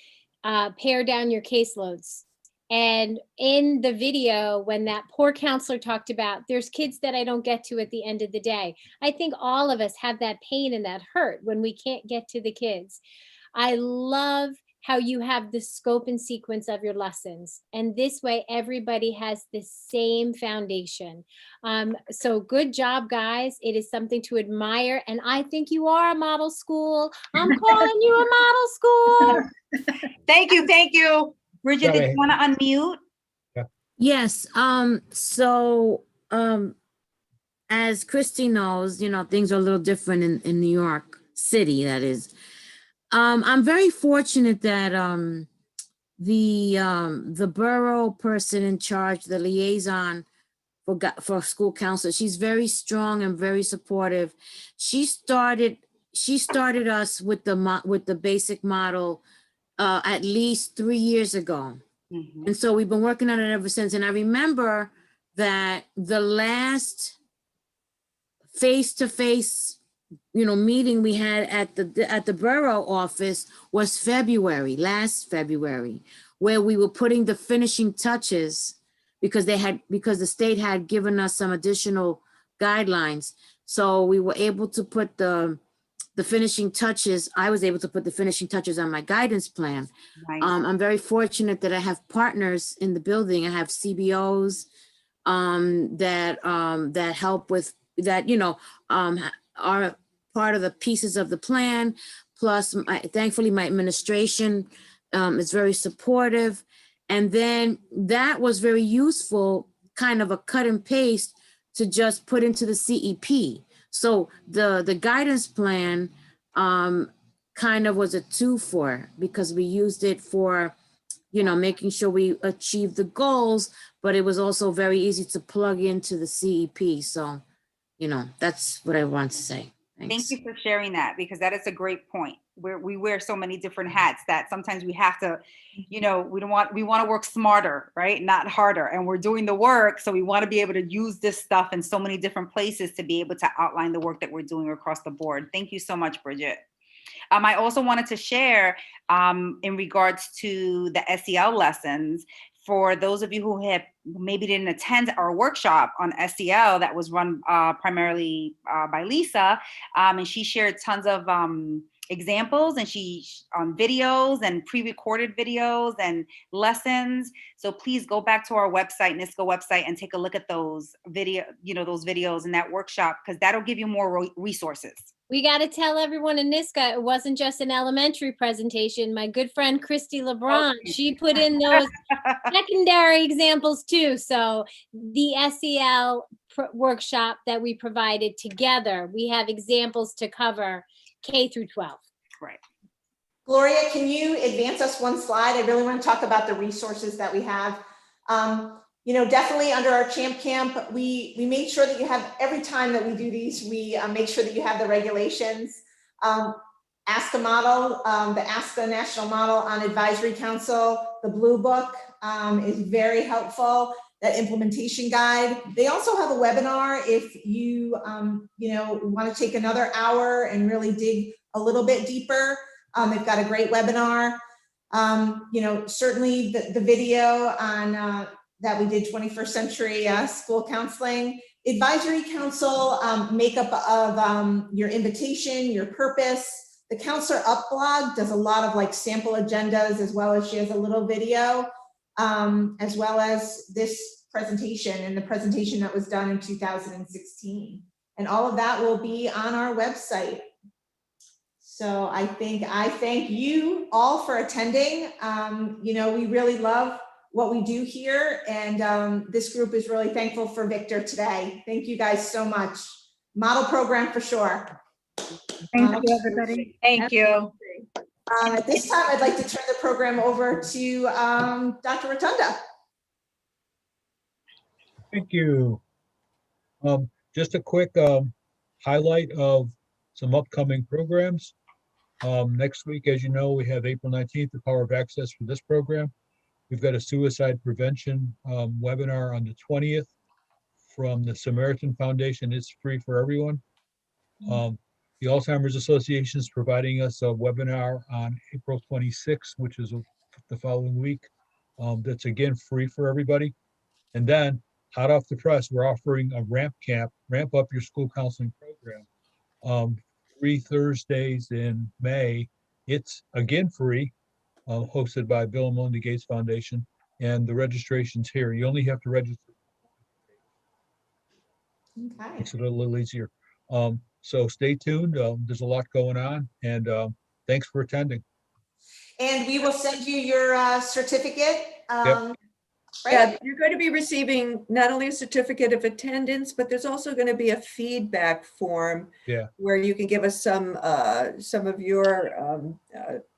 pare down your caseloads. And in the video, when that poor counselor talked about, there's kids that I don't get to at the end of the day. I think all of us have that pain and that hurt when we can't get to the kids. I love how you have the scope and sequence of your lessons. And this way, everybody has the same foundation. So good job, guys. It is something to admire. And I think you are a model school. I'm calling you a model school. Thank you. Thank you. Bridget, did you want to unmute? Yes. As Christy knows, you know, things are a little different in New York City, that is. I'm very fortunate that the borough person in charge, the liaison for school council, she's very strong and very supportive. She started us with the basic model at least 3 years ago. Mm-hmm. And so we've been working on it ever since. And I remember that the last face-to-face, you know, meeting we had at the borough office was last February, where we were putting the finishing touches because the state had given us some additional guidelines. So we were able to put the finishing touches. I was able to put the finishing touches on my guidance plan. Nice. I'm very fortunate that I have partners in the building. I have CBOs that help with that, you know, are part of the pieces of the plan. Plus, thankfully, my administration is very supportive. And then that was very useful, kind of a cut and paste to just put into the CEP. So the guidance plan kind of was a 2-for, because we used it for, you know, making sure we achieve the goals, but it was also very easy to plug into the CEP. So, you know, that's what I want to say. Thanks. Thank you for sharing that, because that is a great point. We wear so many different hats that sometimes we have to, you know, we want to work smarter, right? Not harder. And we're doing the work. So we want to be able to use this stuff in so many different places to be able to outline the work that we're doing across the board. Thank you so much, Bridget. I also wanted to share in regards to the SEL lessons, for those of you who maybe didn't attend our workshop on SEL that was run primarily by Lisa, and she shared tons of examples, and she on videos and pre-recorded videos and lessons. So please go back to our website, NISCO website, and take a look at those those videos in that workshop, because that'll give you more resources. We got to tell everyone in NISCA, it wasn't just an elementary presentation. My good friend Christy LeBron, she put in those secondary examples too. So the SEL workshop that we provided together, we have examples to cover K through 12. Right. Gloria, can you advance us one slide? I really want to talk about the resources that we have. Definitely under our Champ Camp, we made sure that you have, every time that we do these, we make sure that you have the regulations. Ask a model, the Ask the National Model on Advisory Council, the Blue Book is very helpful. That implementation guide. They also have a webinar if you, want to take another hour and really dig a little bit deeper. They've got a great webinar. Certainly the video on that we did 21st century school counseling. Advisory Council makeup of your invitation, your purpose. The Counselor Up blog does a lot of like sample agendas, as well as she has a little video, as well as this presentation and the presentation that was done in 2016. And all of that will be on our website. So I thank you all for attending. We really love what we do here, and this group is really thankful for Victor today. Thank you guys so much. Model program for sure. Thank you, everybody. Thank you. At this time, I'd like to turn the program over to Dr. Rotunda. Thank you. Just a quick highlight of some upcoming programs. Next week, as you know, we have April 19th, the Power of Access for this program. We've got a suicide prevention webinar on the 20th from the Samaritan Foundation. It's free for everyone. The Alzheimer's Association is providing us a webinar on April 26th, which is the following week. That's again free for everybody. And then hot off the press, we're offering a ramp up your school counseling program. 3 Thursdays in May. It's again free. Hosted by Bill and Melinda Gates Foundation, and the registration's here. You only have to register. Okay. Makes it a little easier. So stay tuned. There's a lot going on, and thanks for attending. And we will send you your certificate. Yep. Right? Yeah, you're going to be receiving not only a certificate of attendance, but there's also going to be a feedback form where you can give us some of your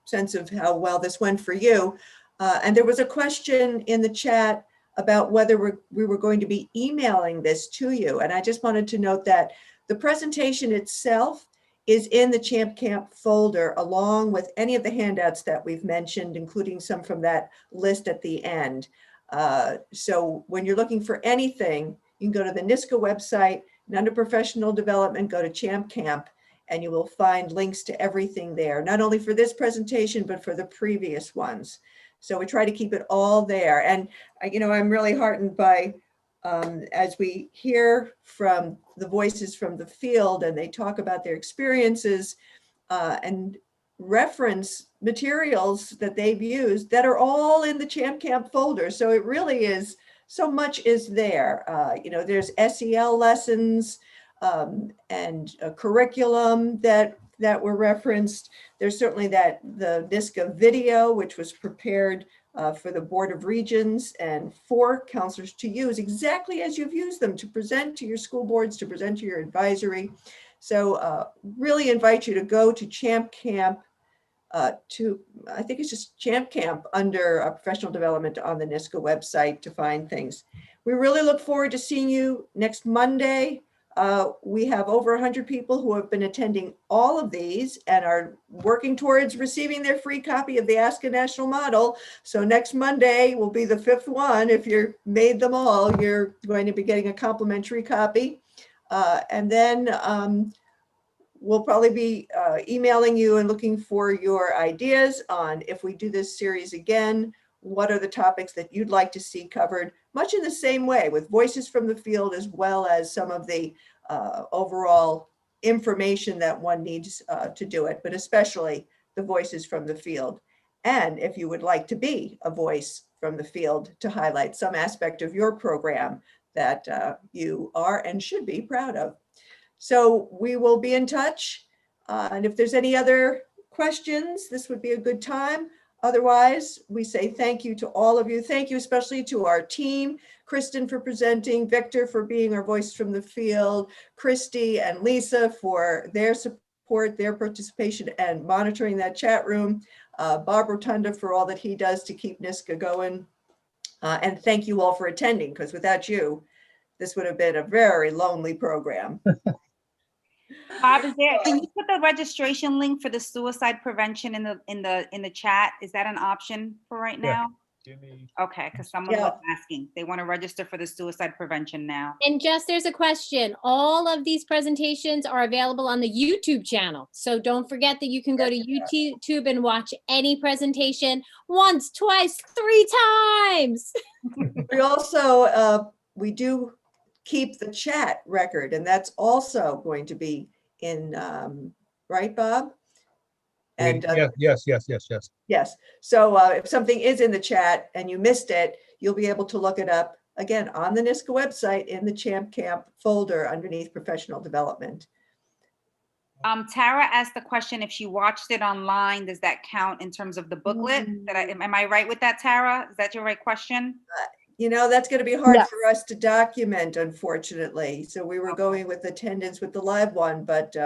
sense of how well this went for you. And there was a question in the chat about whether we were going to be emailing this to you. And I just wanted to note that the presentation itself is in the Champ Camp folder, along with any of the handouts that we've mentioned, including some from that list at the end. So when you're looking for anything, you can go to the NISCA website, and under professional development, go to Champ Camp, and you will find links to everything there, not only for this presentation, but for the previous ones. So we try to keep it all there. And, I'm really heartened by, as we hear from the voices from the field and they talk about their experiences and reference materials that they've used that are all in the Champ Camp folder. So it really is, so much is there. There's SEL lessons and a curriculum that were referenced. There's certainly the NISCA video, which was prepared for the Board of Regents and for counselors to use exactly as you've used them to present to your school boards, to present to your advisory. So really invite you to go to Champ Camp I think it's just Champ Camp under professional development on the NISCA website to find things. We really look forward to seeing you next Monday. We have over 100 people who have been attending all of these and are working towards receiving their free copy of the Ask a National Model. So next Monday will be the 5th one. If you've made them all, you're going to be getting a complimentary copy. And then we'll probably be emailing you and looking for your ideas on if we do this series again, what are the topics that you'd like to see covered, much in the same way, with voices from the field, as well as some of the overall information that one needs to do it, but especially the voices from the field. And if you would like to be a voice from the field to highlight some aspect of your program that you are and should be proud of. So we will be in touch. And if there's any other questions, this would be a good time. Otherwise, we say thank you to all of you. Thank you especially to our team, Kristen for presenting, Victor for being our voice from the field, Christy and Lisa for their support, their participation and monitoring that chat room, Bob Rotunda for all that he does to keep NISCA going. And thank you all for attending, because without you, this would have been a very lonely program. Bob, can you put the registration link for the suicide prevention in the chat? Is that an option for right now? Okay, because someone was asking. They want to register for the suicide prevention now. And just there's a question. All of these presentations are available on the YouTube channel. So don't forget that you can go to YouTube and watch any presentation once, twice, 3 times. We also, we do keep the chat record, and that's also going to be in, right, Bob? And yes. Yes. So if something is in the chat and you missed it, you'll be able to look it up again on the NISCA website in the Champ Camp folder underneath professional development. Tara asked the question, if she watched it online, does that count in terms of the booklet? Am I right with that, Tara? Is that your right question? You know, that's going to be hard for us to document, unfortunately. So we were going with attendance with the live one, but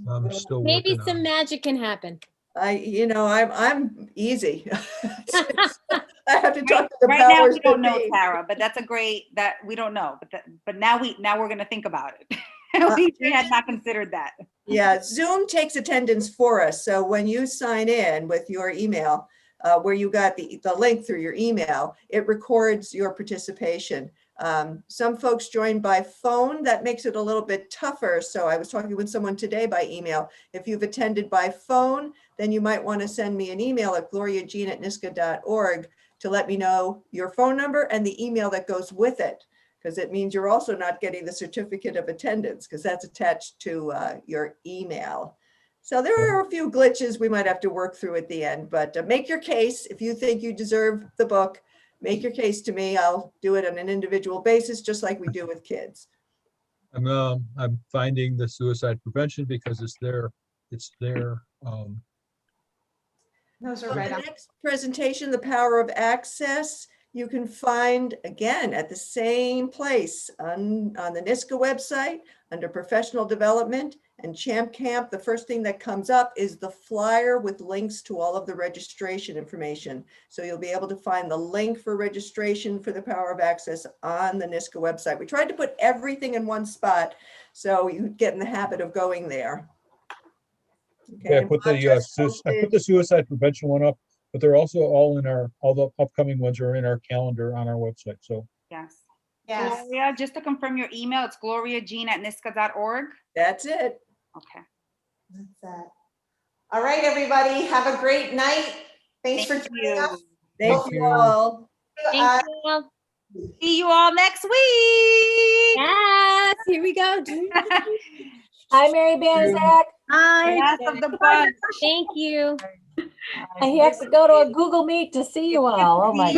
I'm still maybe working some on magic can happen. I'm easy. I have to talk to the right now powers we don't that know, be. Tara, but that's a great, that we don't know, but now we're going to think about it. We had not considered that. Yeah, Zoom takes attendance for us. So when you sign in with your email, where you got the link through your email, it records your participation. Some folks join by phone. That makes it a little bit tougher. So I was talking with someone today by email. If you've attended by phone, then you might want to send me an email at gloriajean@nisca.org to let me know your phone number and the email that goes with it, because it means you're also not getting the certificate of attendance, because that's attached to your email. So there are a few glitches we might have to work through at the end, but make your case. If you think you deserve the book, make your case to me. I'll do it on an individual basis, just like we do with kids. I'm finding the suicide prevention because it's there. Those are The right on. next presentation, The Power of Access, you can find again at the same place on the NISCA website under professional development and Champ Camp. The first thing that comes up is the flyer with links to all of the registration information. So you'll be able to find the link for registration for the Power of Access on the NISCA website. We tried to put everything in one spot so you get in the habit of going there. Okay, Yeah, I put the suicide prevention one up, but they're also all the upcoming ones are in our calendar on our website. So yes. Yes. Gloria, just to confirm your email, it's gloriajean@nisca.org. That's it. Okay. That's that. All right, everybody. Have a great night. Thanks for joining us. Thank you all. Thank you all. See you all next week. Yes, here we go. Hi, Mary Banzak. Hi. Last of the bunch. Thank you. He has to go to a Google Meet to see you all. Oh my